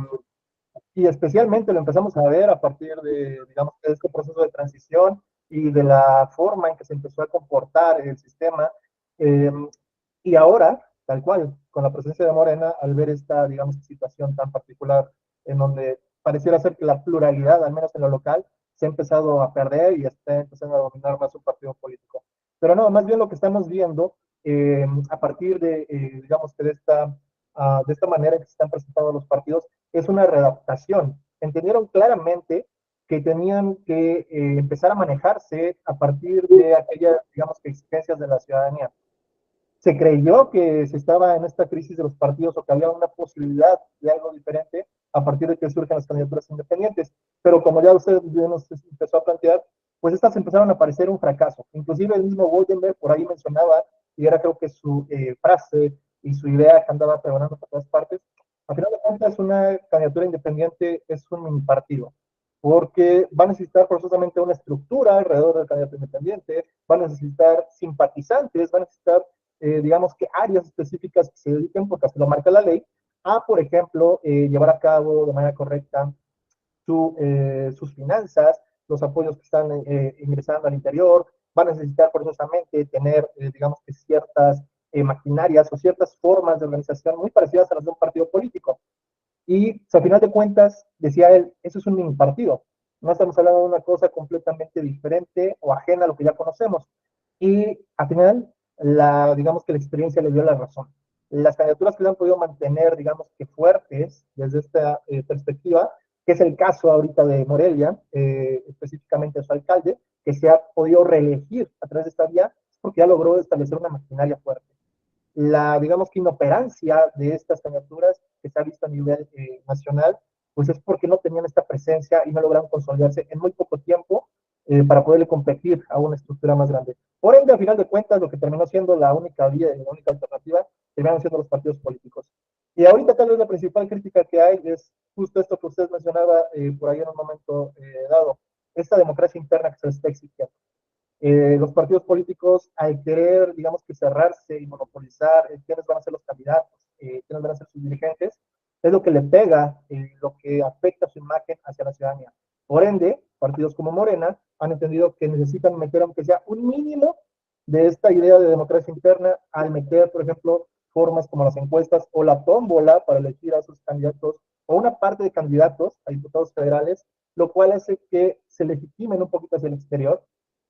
y especialmente lo empezamos a ver a partir de, digamos, de este proceso de transición y de la forma en que se empezó a comportar el sistema. Eh, y ahora, tal cual, con la presencia de Morena, al ver esta, digamos, situación tan particular en donde pareciera ser que la pluralidad, al menos en lo local, se ha empezado a perder y está empezando a dominar más un partido político. Pero no, más bien lo que estamos viendo a partir de, digamos, de esta manera en que se están presentando los partidos, es una readaptación. Entendieron claramente que tenían que empezar a manejarse a partir de aquellas, digamos, exigencias de la ciudadanía. Se creyó que se estaba en esta crisis de los partidos o que había una posibilidad de algo diferente a partir de que surgen las candidaturas independientes. Pero como ya usted nos empezó a plantear, pues estas empezaron a parecer un fracaso. Inclusive el mismo Goldenberg por ahí mencionaba, y era creo que su frase y su idea que andaba pregonando por todas partes, a final de cuentas una candidatura independiente es un mini partido, porque va a necesitar forzosamente una estructura alrededor del candidato independiente, va a necesitar simpatizantes, va a necesitar digamos que áreas específicas que se dediquen, porque así lo marca la ley, a, por ejemplo, llevar a cabo de manera correcta sus finanzas, los apoyos que están ingresando al interior, van a necesitar forzosamente tener, digamos que ciertas maquinarias o ciertas formas de organización muy parecidas a las de un partido político. Y pues, a final de cuentas, decía él, eso es un mini partido. No estamos hablando de una cosa completamente diferente o ajena a lo que ya conocemos. Y al final, digamos que la experiencia le dio la razón. las candidaturas que se han podido mantener, digamos que fuertes desde esta perspectiva, que es el caso ahorita de Morelia, específicamente su alcalde, que se ha podido reelegir a través de esta vía, porque ya logró establecer una maquinaria fuerte. La, digamos que inoperancia de estas candidaturas que se ha visto a nivel nacional, pues es porque no tenían esta presencia y no lograron consolidarse en muy poco tiempo para poderle competir a una estructura más grande. Por ende, al final de cuentas, lo que terminó siendo la única vía y la única alternativa, terminaron siendo los partidos políticos. Y ahorita tal vez la principal crítica que hay es justo esto que usted mencionaba por ahí en un momento dado, esta democracia interna que se les está exigiendo. Los partidos políticos, al querer, digamos que cerrarse y monopolizar quiénes van a ser los candidatos, quiénes van a ser sus dirigentes, es lo que le pega, lo que afecta su imagen hacia la ciudadanía. Por ende, partidos como Morena han entendido que necesitan meter, aunque sea un mínimo, de esta idea de democracia interna, al meter, por ejemplo, formas como las encuestas o la tómbola para elegir a sus candidatos, o una parte de candidatos a diputados federales, lo cual hace que se legitimen un poquito hacia el exterior,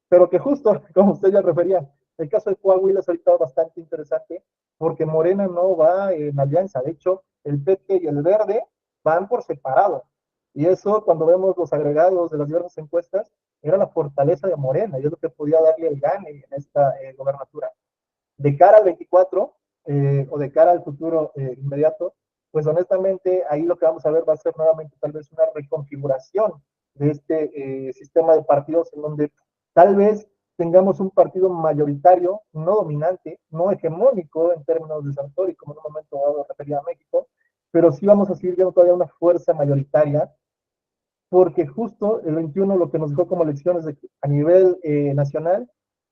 pero que justo, como usted ya refería, el caso de Coahuila es ahorita bastante interesante porque Morena no va en alianza, de hecho, el PT y el Verde van por separado. Y eso, cuando vemos los agregados de las diversas encuestas, era la fortaleza de Morena y es lo que podía darle el gane en esta gobernatura. De cara al 24 o de cara al futuro inmediato, pues honestamente ahí lo que vamos a ver va a ser nuevamente tal vez una reconfiguración de este sistema de partidos en donde tal vez tengamos un partido mayoritario, no dominante, no hegemónico en términos de Sartori, como en un momento dado refería a México, pero sí vamos a seguir viendo todavía una fuerza mayoritaria, porque justo el 21 lo que nos dejó como elecciones a nivel nacional,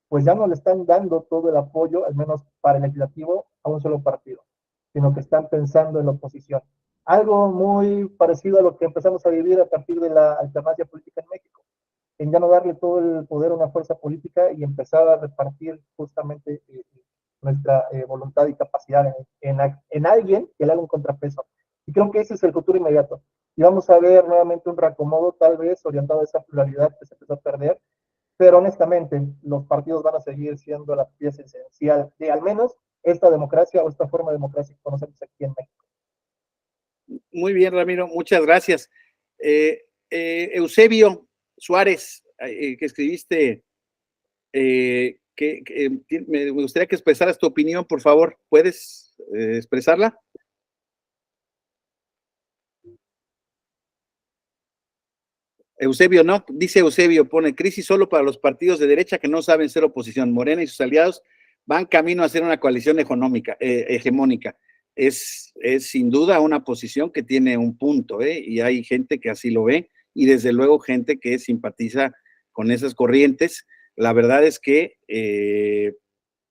pues ya no le están dando todo el apoyo, al menos para el legislativo, a un solo partido, sino que están pensando en la oposición. Algo muy parecido a lo que empezamos a vivir a partir de la alternancia política en México, en ya no darle todo el poder a una fuerza política y empezar a repartir justamente nuestra voluntad y capacidad en alguien que le haga un contrapeso. Y creo que ese es el futuro inmediato. Y vamos a ver nuevamente un reacomodo tal vez orientado a esa pluralidad que se empezó a perder, pero honestamente los partidos van a seguir siendo la pieza esencial de al menos esta democracia o esta forma de democracia que conocemos aquí en México. Muy bien, Ramiro, muchas gracias. Eusebio Suárez, que escribiste, me gustaría que expresaras tu opinión, por favor. ¿Puedes expresarla? Eusebio, no, dice Eusebio, pone crisis solo para los partidos de derecha que no saben ser oposición. Morena y sus aliados van camino a ser una coalición hegemónica. Es sin duda una posición que tiene un punto, y hay gente que así lo ve, y desde luego gente que simpatiza con esas corrientes. La verdad es que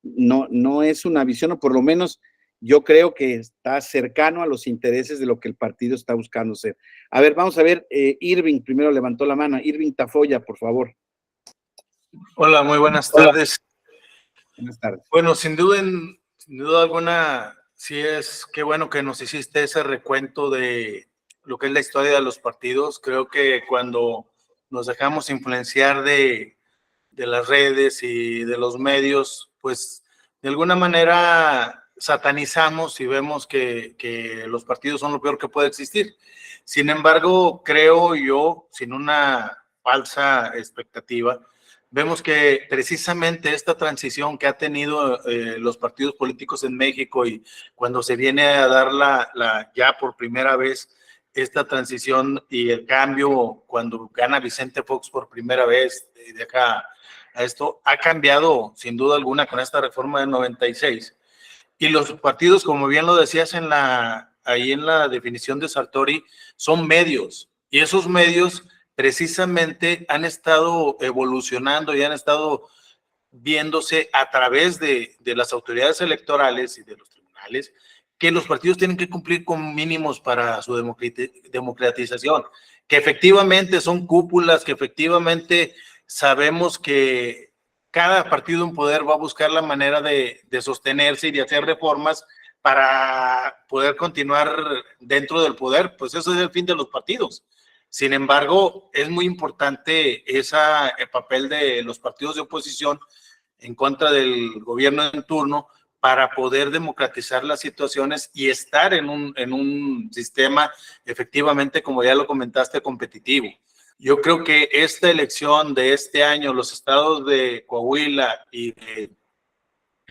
no es una visión, o por lo menos yo creo que está cercano a los intereses de lo que el partido está buscando ser. A ver, vamos a ver, Irving primero levantó la mano. Irving Tafoya, por favor. Hola, muy buenas tardes. Buenas tardes. Bueno, sin duda alguna, sí es qué bueno que nos hiciste ese recuento de lo que es la historia de los partidos. Creo que cuando nos dejamos influenciar de las redes y de los medios, pues de alguna manera satanizamos y vemos que los partidos son lo peor que puede existir. Sin embargo, creo yo, sin una falsa expectativa, vemos que precisamente esta transición que ha tenido los partidos políticos en México y cuando se viene a dar ya por primera vez esta transición y el cambio cuando gana Vicente Fox por primera vez y deja a esto, ha cambiado sin duda alguna con esta reforma del 96. Y los partidos, como bien lo decías ahí en la definición de Sartori, son medios. Y esos medios precisamente han estado evolucionando y han estado viéndose a través de las autoridades electorales y de los tribunales que los partidos tienen que cumplir con mínimos para su democratización, que efectivamente son cúpulas, que efectivamente sabemos que cada partido en poder va a buscar la manera de sostenerse y de hacer reformas para poder continuar dentro del poder, pues eso es el fin de los partidos. Sin embargo, es muy importante el papel de los partidos de oposición en contra del gobierno en turno, para poder democratizar las situaciones y estar en un sistema efectivamente, como ya lo comentaste, competitivo. Yo creo que esta elección de este año, los estados de Coahuila y el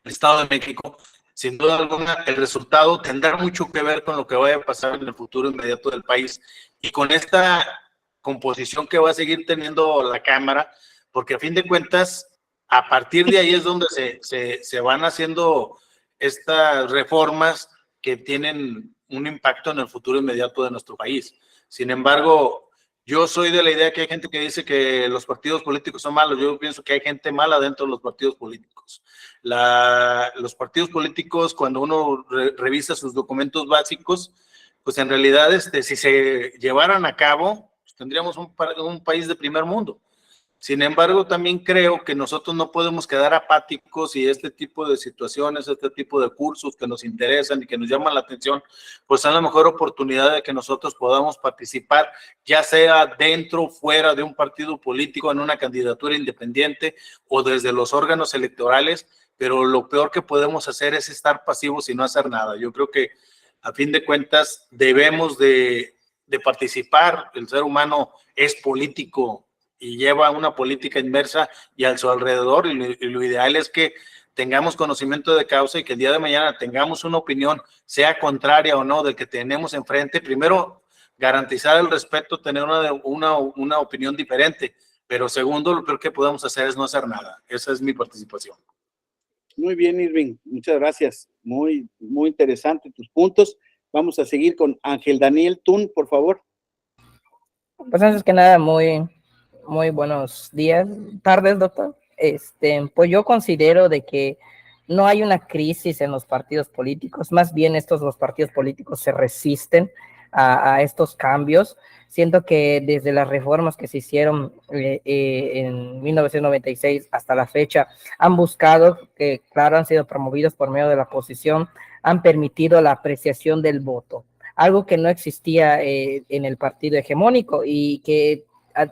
Estado de México, sin duda alguna, el resultado tendrá mucho que ver con lo que vaya a pasar en el futuro inmediato del país y con esta composición que va a seguir teniendo la Cámara, porque a fin de cuentas, a partir de ahí es donde se van haciendo estas reformas que tienen un impacto en el futuro inmediato de nuestro país. Sin embargo, yo soy de la idea que hay gente que dice que los partidos políticos son malos. Yo pienso que hay gente mala dentro de los partidos políticos. Los partidos políticos, cuando uno revisa sus documentos básicos, pues en realidad si se llevaran a cabo, pues tendríamos un país de primer mundo. Sin embargo, también creo que nosotros no podemos quedar apáticos y este tipo de situaciones, este tipo de cursos que nos interesan y que nos llaman la atención, pues es la mejor oportunidad de que nosotros podamos participar, ya sea dentro o fuera de un partido político, en una candidatura independiente o desde los órganos electorales, pero lo peor que podemos hacer es estar pasivos y no hacer nada. Yo creo que a fin de cuentas debemos de participar. El ser humano es político y lleva una política inmersa y a su alrededor, y lo ideal es que tengamos conocimiento de causa y que el día de mañana tengamos una opinión, sea contraria o no, del que tenemos enfrente. Primero, garantizar el respeto, tener una opinión diferente, pero segundo, lo peor que podemos hacer es no hacer nada. Esa es mi participación. Muy bien, Irving, muchas gracias. Muy, muy interesante tus puntos. Vamos a seguir con Ángel Daniel Tun, por favor. Pues antes que nada, muy buenos días, tardes, doctor. Pues yo considero de que no hay una crisis en los partidos políticos, más bien los partidos políticos se resisten a estos cambios. Siento que desde las reformas que se hicieron en 1996 hasta la fecha han buscado, que claro, han sido promovidos por medio de la oposición, han permitido la apreciación del voto, algo que no existía en el partido hegemónico y que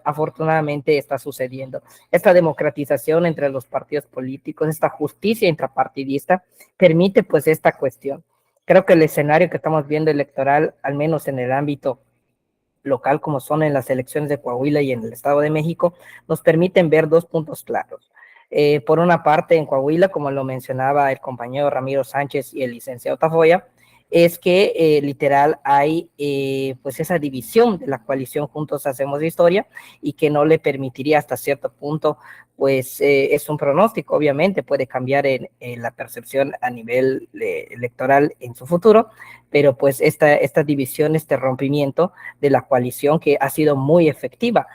afortunadamente está sucediendo. Esta democratización entre los partidos políticos, esta justicia intrapartidista, permite pues esta cuestión. Creo que el escenario que estamos viendo electoral, al menos en el ámbito local, como son en las elecciones de Coahuila y en el Estado de México, nos permiten ver dos puntos claros. Por una parte, en Coahuila, como lo mencionaba el compañero Ramiro Sánchez y el licenciado Tafoya, es que literal hay pues esa división de la coalición Juntos Hacemos Historia y que no le permitiría hasta cierto punto, pues es un pronóstico, obviamente puede cambiar en la percepción a nivel electoral en su futuro, pero pues esta división, este rompimiento de la coalición que ha sido muy efectiva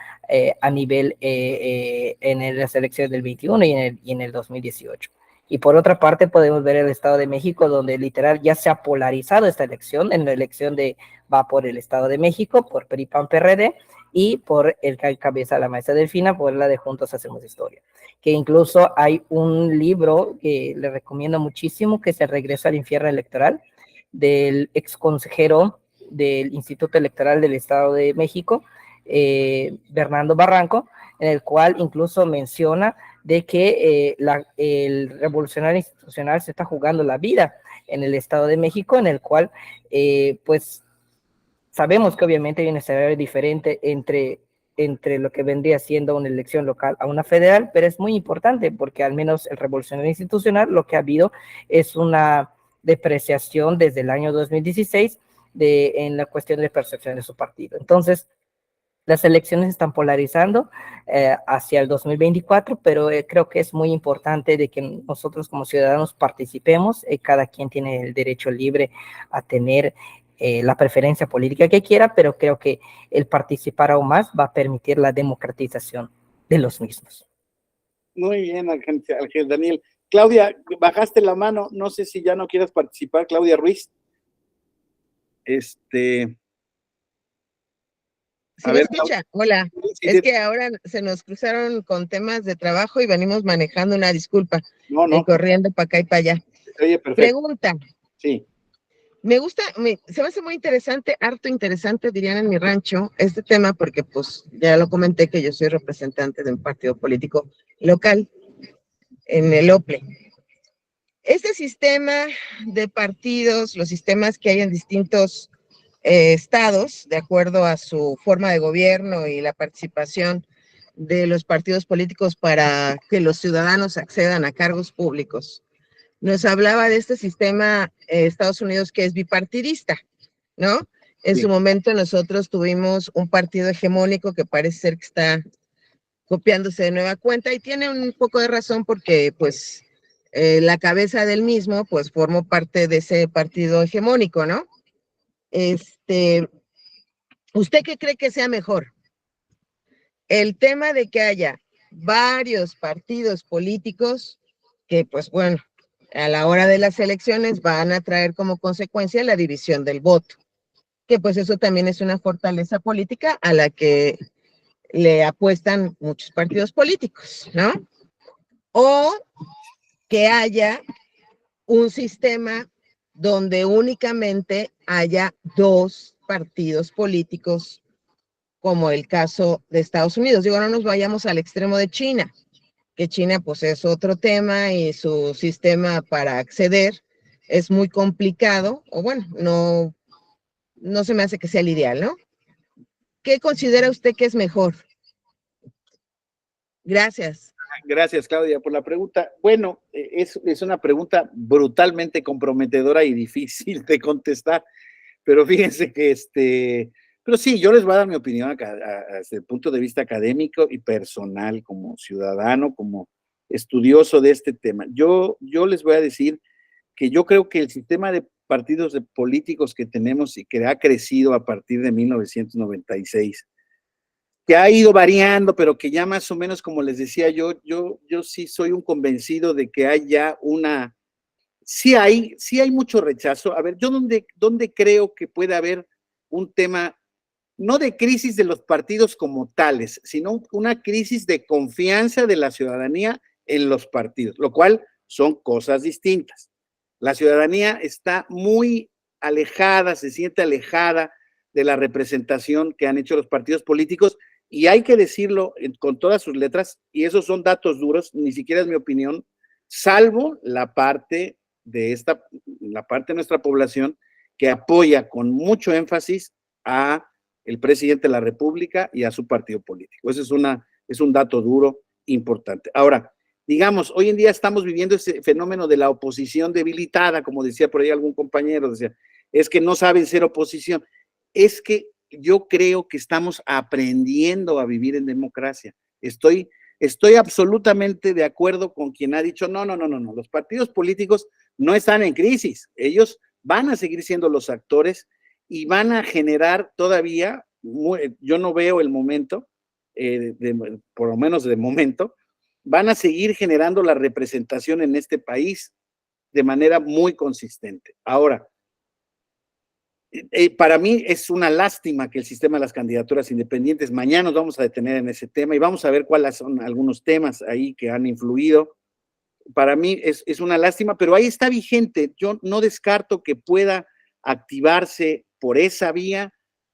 a nivel en las elecciones del 21 y en el 2018. Y por otra parte podemos ver el Estado de México, donde literal ya se ha polarizado esta elección. En la elección va por el Estado de México, por PRI, PAN, PRD, y por el que encabeza la maestra Delfina, por la de Juntos Hacemos Historia. Que incluso hay un libro que le recomiendo muchísimo, que es El Regreso al Infierno Electoral, del ex consejero del Instituto Electoral del Estado de México, Bernardo Barranco, en el cual incluso menciona de que el revolucionario institucional se está jugando la vida en el Estado de México, en el cual pues sabemos que obviamente hay un escenario diferente entre lo que vendría siendo una elección local a una federal, pero es muy importante porque al menos el revolucionario institucional lo que ha habido es una depreciación desde el año 2016 en la cuestión de percepción de su partido. Entonces, las elecciones están polarizando hacia el 2024, pero creo que es muy importante de que nosotros como ciudadanos participemos. Cada quien tiene el derecho libre a tener la preferencia política que quiera, pero creo que el participar aún más va a permitir la democratización de los mismos. Muy bien, Ángel Daniel. Claudia, bajaste la mano, no sé si ya no quieras participar, Claudia Ruiz. ¿Sí me escucha? Hola. Sí, es que ahora se nos cruzaron con temas de trabajo y venimos manejando, una disculpa. No. Corriendo para acá y para allá. Oye, perfecto. Pregunta. Sí. Me gusta, se me hace muy interesante, harto interesante, dirían en mi rancho, este tema, porque pues ya lo comenté que yo soy representante de un partido político local en el OPLE. Este sistema de partidos, los sistemas que hay en distintos estados, de acuerdo a su forma de gobierno y la participación de los partidos políticos para que los ciudadanos accedan a cargos públicos. Nos hablaba de este sistema Estados Unidos que es bipartidista, ¿no? En su momento nosotros tuvimos un partido hegemónico que parece ser que está copiándose de nueva cuenta y tiene un poco de razón porque pues la cabeza del mismo pues formó parte de ese partido hegemónico, ¿no? ¿Usted qué cree que sea mejor? El tema de que haya varios partidos políticos que pues bueno, a la hora de las elecciones van a traer como consecuencia la división del voto, que pues eso también es una fortaleza política a la que le apuestan muchos partidos políticos, ¿no? O que haya un sistema donde únicamente haya dos partidos políticos, como el caso de Estados Unidos. Digo, no nos vayamos al extremo de China, que China pues es otro tema y su sistema para acceder es muy complicado, o bueno, no se me hace que sea el ideal, ¿no? ¿Qué considera usted que es mejor? Gracias. Gracias, Claudia, por la pregunta. Bueno, es una pregunta brutalmente comprometedora y difícil de contestar, pero fíjense que pero sí, yo les voy a dar mi opinión desde el punto de vista académico y personal, como ciudadano, como estudioso de este tema. Yo les voy a decir que yo creo que el sistema de partidos políticos que tenemos y que ha crecido a partir de 1996, que ha ido variando, pero que ya más o menos, como les decía, yo sí soy un convencido de que hay ya sí hay mucho rechazo. A ver, yo dónde creo que puede haber un tema, no de crisis de los partidos como tales, sino una crisis de confianza de la ciudadanía en los partidos, lo cual son cosas distintas. La ciudadanía está muy alejada, se siente alejada de la representación que han hecho los partidos políticos, y hay que decirlo con todas sus letras, y esos son datos duros, ni siquiera es mi opinión, salvo la parte de nuestra población que apoya con mucho énfasis a el presidente de la República y a su partido político. Eso es un dato duro importante. Ahora, digamos, hoy en día estamos viviendo ese fenómeno de la oposición debilitada, como decía por ahí algún compañero, decía, es que no saben ser oposición. Es que yo creo que estamos aprendiendo a vivir en democracia. Estoy absolutamente de acuerdo con quien ha dicho, no, los partidos políticos no están en crisis, ellos van a seguir siendo los actores y van a generar todavía, yo no veo el momento, por lo menos de momento, van a seguir generando la representación en este país de manera muy consistente. Ahora, para mí es una lástima que el sistema de las candidaturas independientes, mañana nos vamos a detener en ese tema y vamos a ver cuáles son algunos temas ahí que han influido. Para mí es una lástima, pero ahí está vigente. Yo no descarto que pueda activarse por esa vía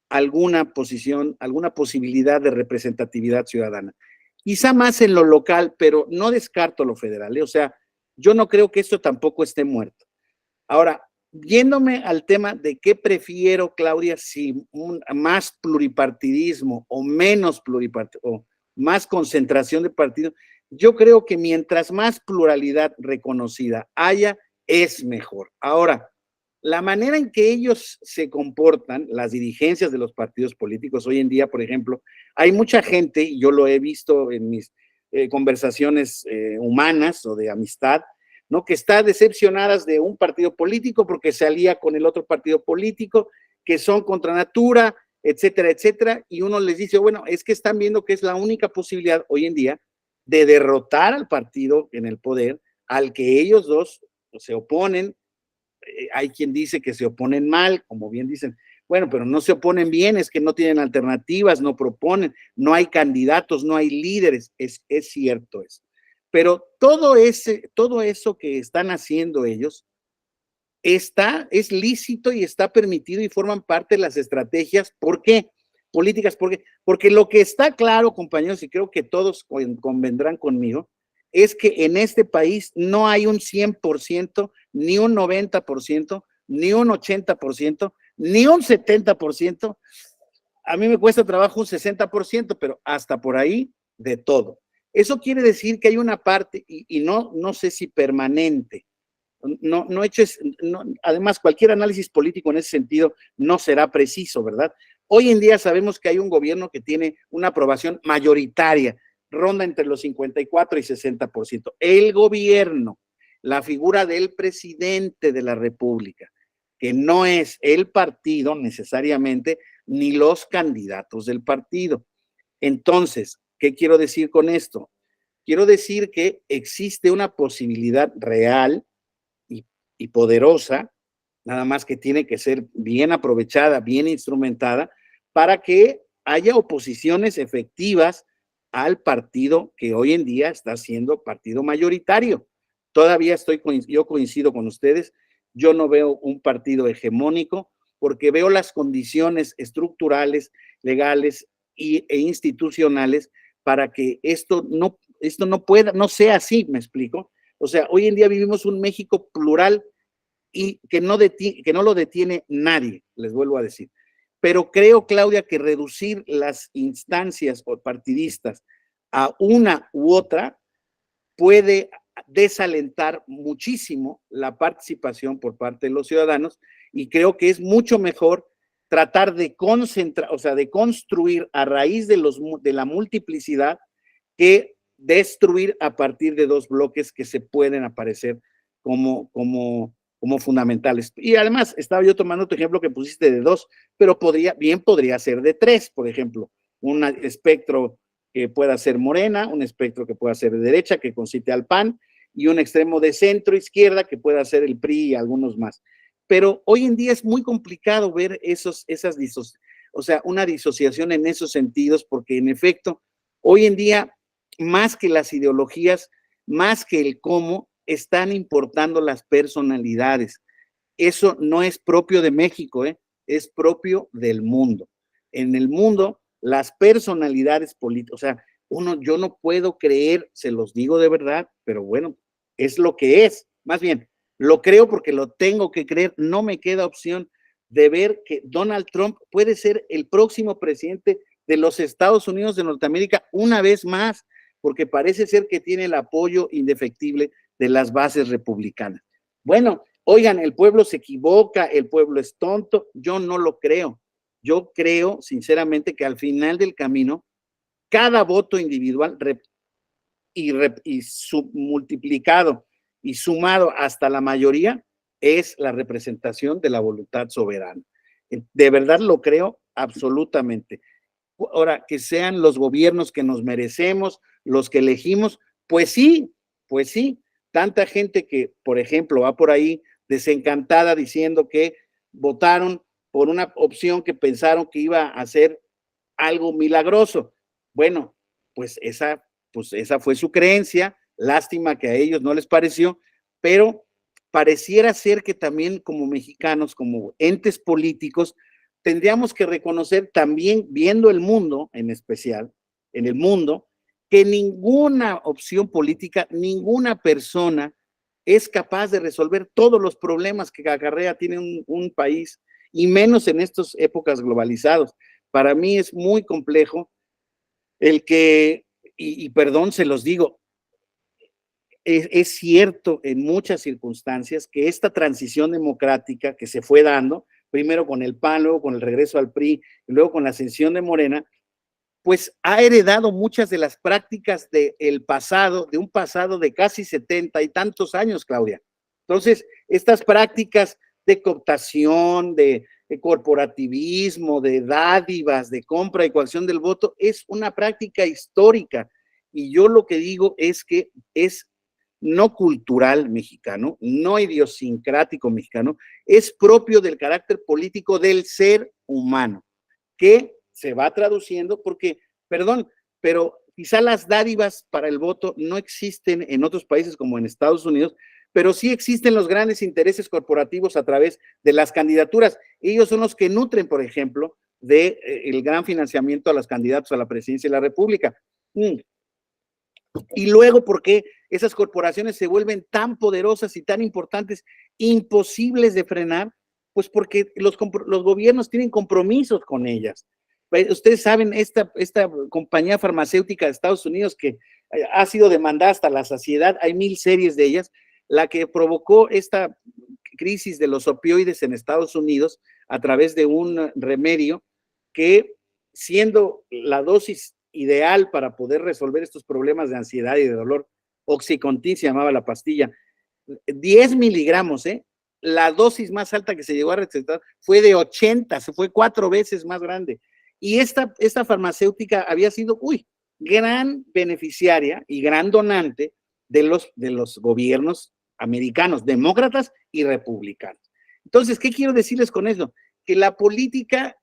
alguna posibilidad de representatividad ciudadana. Quizá más en lo local, pero no descarto lo federal, ¿eh? O sea, yo no creo que esto tampoco esté muerto. Ahora, yéndome al tema de qué prefiero, Claudia, si más pluripartidismo o menos pluripartidismo, o más concentración de partidos, yo creo que mientras más pluralidad reconocida haya, es mejor. Ahora, la manera en que ellos se comportan, las dirigencias de los partidos políticos hoy en día, por ejemplo, hay mucha gente, y yo lo he visto en mis conversaciones humanas o de amistad, ¿no? Que está decepcionadas de un partido político porque se alía con el otro partido político, que son contra natura, etcétera, etcétera, y uno les dice, bueno, es que están viendo que es la única posibilidad hoy en día de derrotar al partido en el poder al que ellos dos se oponen. Hay quien dice que se oponen mal, como bien dicen, bueno, pero no se oponen bien, es que no tienen alternativas, no proponen, no hay candidatos, no hay líderes, es cierto eso. Pero todo eso que están haciendo ellos es lícito y está permitido y forman parte de las estrategias. ¿Por qué? Políticas, porque lo que está claro, compañeros, y creo que todos convendrán conmigo, es que en este país no hay un 100%, ni un 90%, ni un 80%, ni un 70%. A mí me cuesta trabajo un 60%, pero hasta por ahí de todo. Eso quiere decir que hay una parte, y no sé si permanente, no he hecho, además cualquier análisis político en ese sentido no será preciso, ¿verdad? Hoy en día sabemos que hay un gobierno que tiene una aprobación mayoritaria, ronda entre los 54 y 60%. El gobierno, la figura del presidente de la República, que no es el partido necesariamente, ni los candidatos del partido. Entonces, ¿qué quiero decir con esto? Quiero decir que existe una posibilidad real y poderosa, nada más que tiene que ser bien aprovechada, bien instrumentada, para que haya oposiciones efectivas al partido que hoy en día está siendo partido mayoritario. Todavía yo coincido con ustedes, yo no veo un partido hegemónico porque veo las condiciones estructurales, legales e institucionales para que esto no sea así, ¿me explico? O sea, hoy en día vivimos un México plural y que no lo detiene nadie, les vuelvo a decir. Pero creo, Claudia, que reducir las instancias partidistas a una u otra puede desalentar muchísimo la participación por parte de los ciudadanos, y creo que es mucho mejor tratar de concentrar, o sea, de construir a raíz de la multiplicidad que destruir a partir de dos bloques que se pueden aparecer como fundamentales. Y además, estaba yo tomando tu ejemplo que pusiste de dos, pero podría ser de tres, por ejemplo, un espectro que pueda ser Morena, un espectro que pueda ser de derecha, que concite al PAN, y un extremo de centro-izquierda, que pueda ser el PRI y algunos más. Pero hoy en día es muy complicado ver una disociación en esos sentidos, porque en efecto, hoy en día, más que las ideologías, más que el cómo, están importando las personalidades. Eso no es propio de México, es propio del mundo. En el mundo, las personalidades políticas, o sea, yo no puedo creer, se los digo de verdad, pero bueno, es lo que es. Más bien, lo creo porque lo tengo que creer, no me queda opción de ver que Donald Trump puede ser el próximo presidente de los Estados Unidos de Norteamérica una vez más, porque parece ser que tiene el apoyo indefectible de las bases republicanas. Bueno, oigan, el pueblo se equivoca, el pueblo es tonto, yo no lo creo. Yo creo, sinceramente, que al final del camino, cada voto individual multiplicado y sumado hasta la mayoría es la representación de la voluntad soberana. De verdad lo creo absolutamente. Ahora, que sean los gobiernos que nos merecemos, los que elegimos, pues sí. Tanta gente que, por ejemplo, va por ahí desencantada diciendo que votaron por una opción que pensaron que iba a ser algo milagroso. Bueno, pues esa fue su creencia, lástima que a ellos no les pareció, pero pareciera ser que también como mexicanos, como entes políticos, tendríamos que reconocer también, viendo el mundo en especial, en el mundo, que ninguna opción política, ninguna persona es capaz de resolver todos los problemas que acarrea tiene un país, y menos en estas épocas globalizadas. Para mí es muy complejo el que, y perdón, se los digo, es cierto en muchas circunstancias que esta transición democrática que se fue dando, primero con el PAN, luego con el regreso al PRI, y luego con la ascensión de Morena, pues ha heredado muchas de las prácticas del pasado, de un pasado de casi 70 y tantos años, Claudia. Entonces, estas prácticas de cooptación, de corporativismo, de dádivas, de compra y coacción del voto, es una práctica histórica. Y yo lo que digo es que es no cultural mexicano, no idiosincrático mexicano, es propio del carácter político del ser humano, que se va traduciendo porque, perdón, pero quizá las dádivas para el voto no existen en otros países como en Estados Unidos, pero sí existen los grandes intereses corporativos a través de las candidaturas. Ellos son los que nutren, por ejemplo, el gran financiamiento a los candidatos a la presidencia de la República. Y luego, ¿por qué esas corporaciones se vuelven tan poderosas y tan importantes, imposibles de frenar, pues porque los gobiernos tienen compromisos con ellas. Ustedes saben, esta compañía farmacéutica de Estados Unidos que ha sido demandada hasta la saciedad, hay 1000 series de ellas, la que provocó esta crisis de los opioides en Estados Unidos a través de un remedio que, siendo la dosis ideal para poder resolver estos problemas de ansiedad y de dolor, Oxycontin se llamaba la pastilla, 10 miligramos, la dosis más alta que se llegó a recetar fue de 80, se fue 4 veces más grande. Y esta farmacéutica había sido, gran beneficiaria y gran donante de los gobiernos americanos, demócratas y republicanos. Entonces, ¿qué quiero decirles con eso? Que la política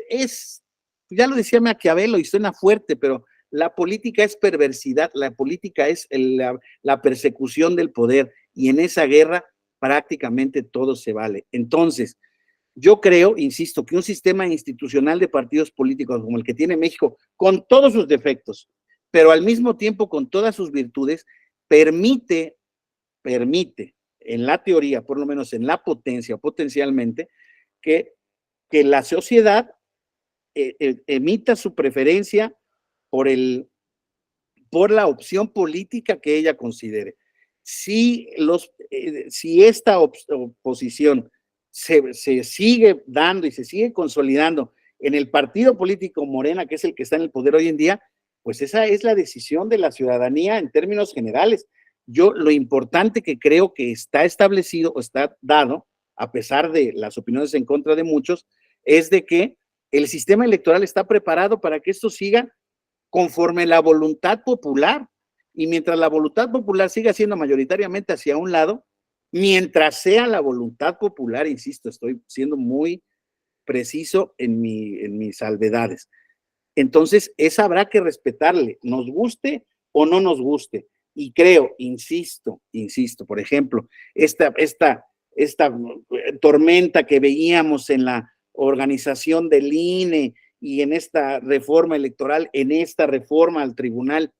es, ya lo decía Maquiavelo y suena fuerte, pero la política es perversidad, la política es la persecución del poder, y en esa guerra prácticamente todo se vale. Entonces, yo creo, insisto, que un sistema institucional de partidos políticos como el que tiene México, con todos sus defectos, pero al mismo tiempo con todas sus virtudes, permite, en la teoría, por lo menos en la potencia, potencialmente, que la sociedad emita su preferencia por la opción política que ella considere. Si esta oposición se sigue dando y se sigue consolidando en el partido político Morena, que es el que está en el poder hoy en día, pues esa es la decisión de la ciudadanía en términos generales. Yo lo importante que creo que está establecido o está dado, a pesar de las opiniones en contra de muchos, es de que el sistema electoral está preparado para que esto siga conforme la voluntad popular. Y mientras la voluntad popular siga siendo mayoritariamente hacia un lado, mientras sea la voluntad popular, insisto, estoy siendo muy preciso en mis salvedades. Entonces, esa habrá que respetarle, nos guste o no nos guste. Y creo, insisto, por ejemplo, esta tormenta que veíamos en la organización del INE y en esta reforma electoral, en esta reforma al tribunal,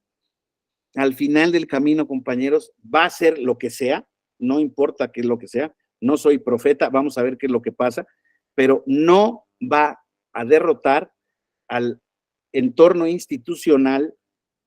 al final del camino, compañeros, va a ser lo que sea, no importa qué es lo que sea, no soy profeta, vamos a ver qué es lo que pasa, pero no va a derrotar al entorno institucional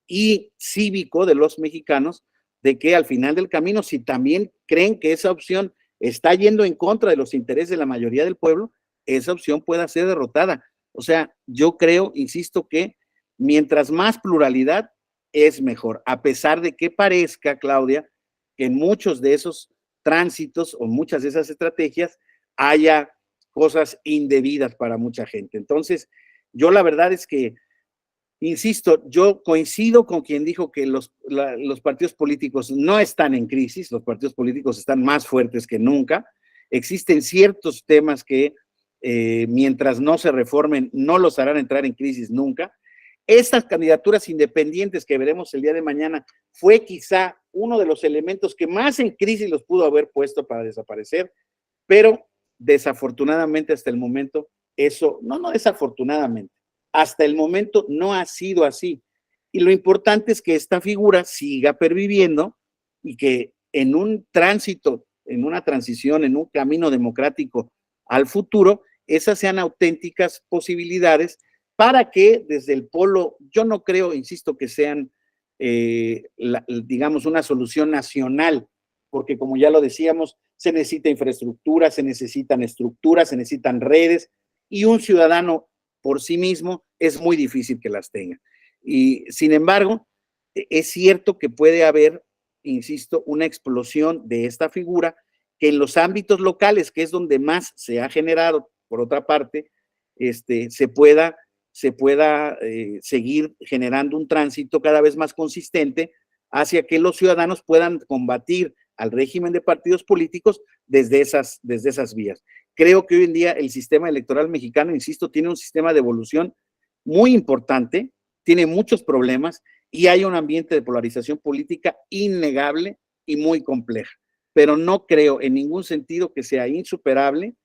y cívico de los mexicanos, de que al final del camino, si también creen que esa opción está yendo en contra de los intereses de la mayoría del pueblo, esa opción pueda ser derrotada. O sea, yo creo, insisto, que mientras más pluralidad es mejor, a pesar de que parezca, Claudia, que en muchos de esos tránsitos o muchas de esas estrategias haya cosas indebidas para mucha gente. Entonces, yo la verdad es que, insisto, yo coincido con quien dijo que los partidos políticos no están en crisis, los partidos políticos están más fuertes que nunca. Existen ciertos temas que mientras no se reformen no los harán entrar en crisis nunca. Estas candidaturas independientes que veremos el día de mañana fue quizá uno de los elementos que más en crisis los pudo haber puesto para desaparecer, pero desafortunadamente hasta el momento eso, no desafortunadamente, hasta el momento no ha sido así. Y lo importante es que esta figura siga perviviendo y que en un tránsito, en una transición, en un camino democrático al futuro, esas sean auténticas posibilidades para que desde el polo, yo no creo, insisto, que sean, digamos, una solución nacional, porque como ya lo decíamos, se necesita infraestructura, se necesitan estructuras, se necesitan redes, y un ciudadano por sí mismo es muy difícil que las tenga. Y sin embargo, es cierto que puede haber, insisto, una explosión de esta figura que en los ámbitos locales, que es donde más se ha generado, por otra parte, se pueda seguir generando un tránsito cada vez más consistente hacia que los ciudadanos puedan combatir al régimen de partidos políticos desde esas vías. Creo que hoy en día el sistema electoral mexicano, insisto, tiene un sistema de evolución muy importante, tiene muchos problemas y hay un ambiente de polarización política innegable y muy compleja, pero no creo en ningún sentido que sea insuperable,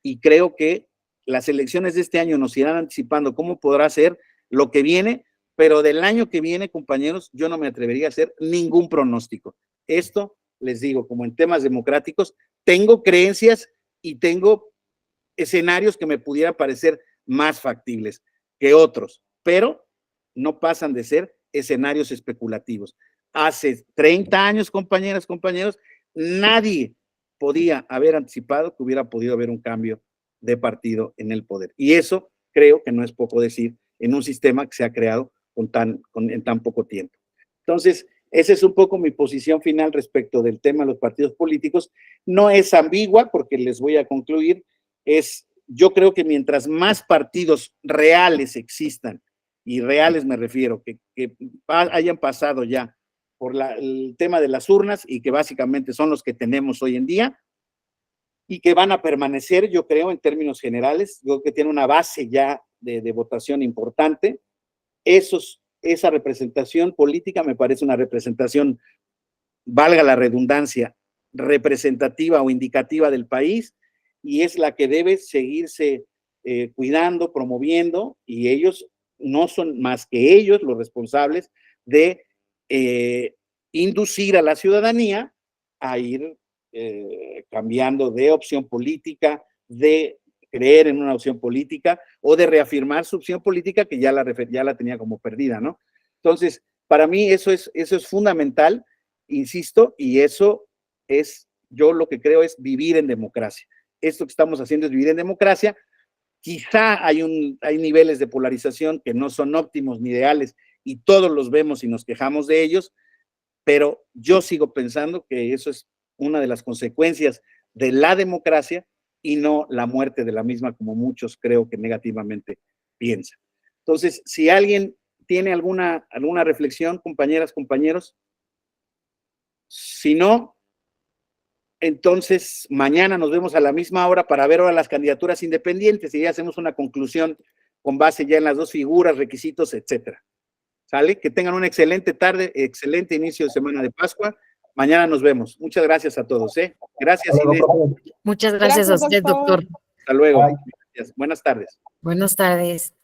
y creo que las elecciones de este año nos irán anticipando cómo podrá ser lo que viene, pero del año que viene, compañeros, yo no me atrevería a hacer ningún pronóstico. Esto, les digo, como en temas democráticos, tengo creencias y tengo escenarios que me pudieran parecer más factibles que otros, pero no pasan de ser escenarios especulativos. Hace 30 años, compañeras, compañeros, nadie podía haber anticipado que hubiera podido haber un cambio de partido en el poder. Y eso creo que no es poco decir en un sistema que se ha creado en tan poco tiempo. Entonces, esa es un poco mi posición final respecto del tema de los partidos políticos. No es ambigua, porque les voy a concluir, yo creo que mientras más partidos reales existan, y reales me refiero, que hayan pasado ya por el tema de las urnas y que básicamente son los que tenemos hoy en día y que van a permanecer, yo creo, en términos generales, yo creo que tiene una base ya de votación importante. Esa representación política me parece una representación, valga la redundancia, representativa o indicativa del país, y es la que debe seguirse cuidando, promoviendo, y ellos no son más que ellos los responsables de inducir a la ciudadanía a ir cambiando de opción política, de creer en una opción política o de reafirmar su opción política que ya la tenía como perdida, ¿no? Entonces, para mí eso es fundamental, insisto, y eso es, yo lo que creo es vivir en democracia. Esto que estamos haciendo es vivir en democracia. Quizá hay niveles de polarización que no son óptimos ni ideales y todos los vemos y nos quejamos de ellos, pero yo sigo pensando que eso es una de las consecuencias de la democracia y no la muerte de la misma, como muchos creo que negativamente piensan. Entonces, si alguien tiene alguna reflexión, compañeras, compañeros, si no, entonces mañana nos vemos a la misma hora para ver ahora las candidaturas independientes y ya hacemos una conclusión con base ya en las dos figuras, requisitos, etcétera. ¿Sale? Que tengan una excelente tarde, excelente inicio de semana de Pascua. Mañana nos vemos. Muchas gracias a todos. Gracias, Inés. Muchas gracias a usted, doctor. Hasta luego. Gracias. Buenas tardes. Buenas tardes.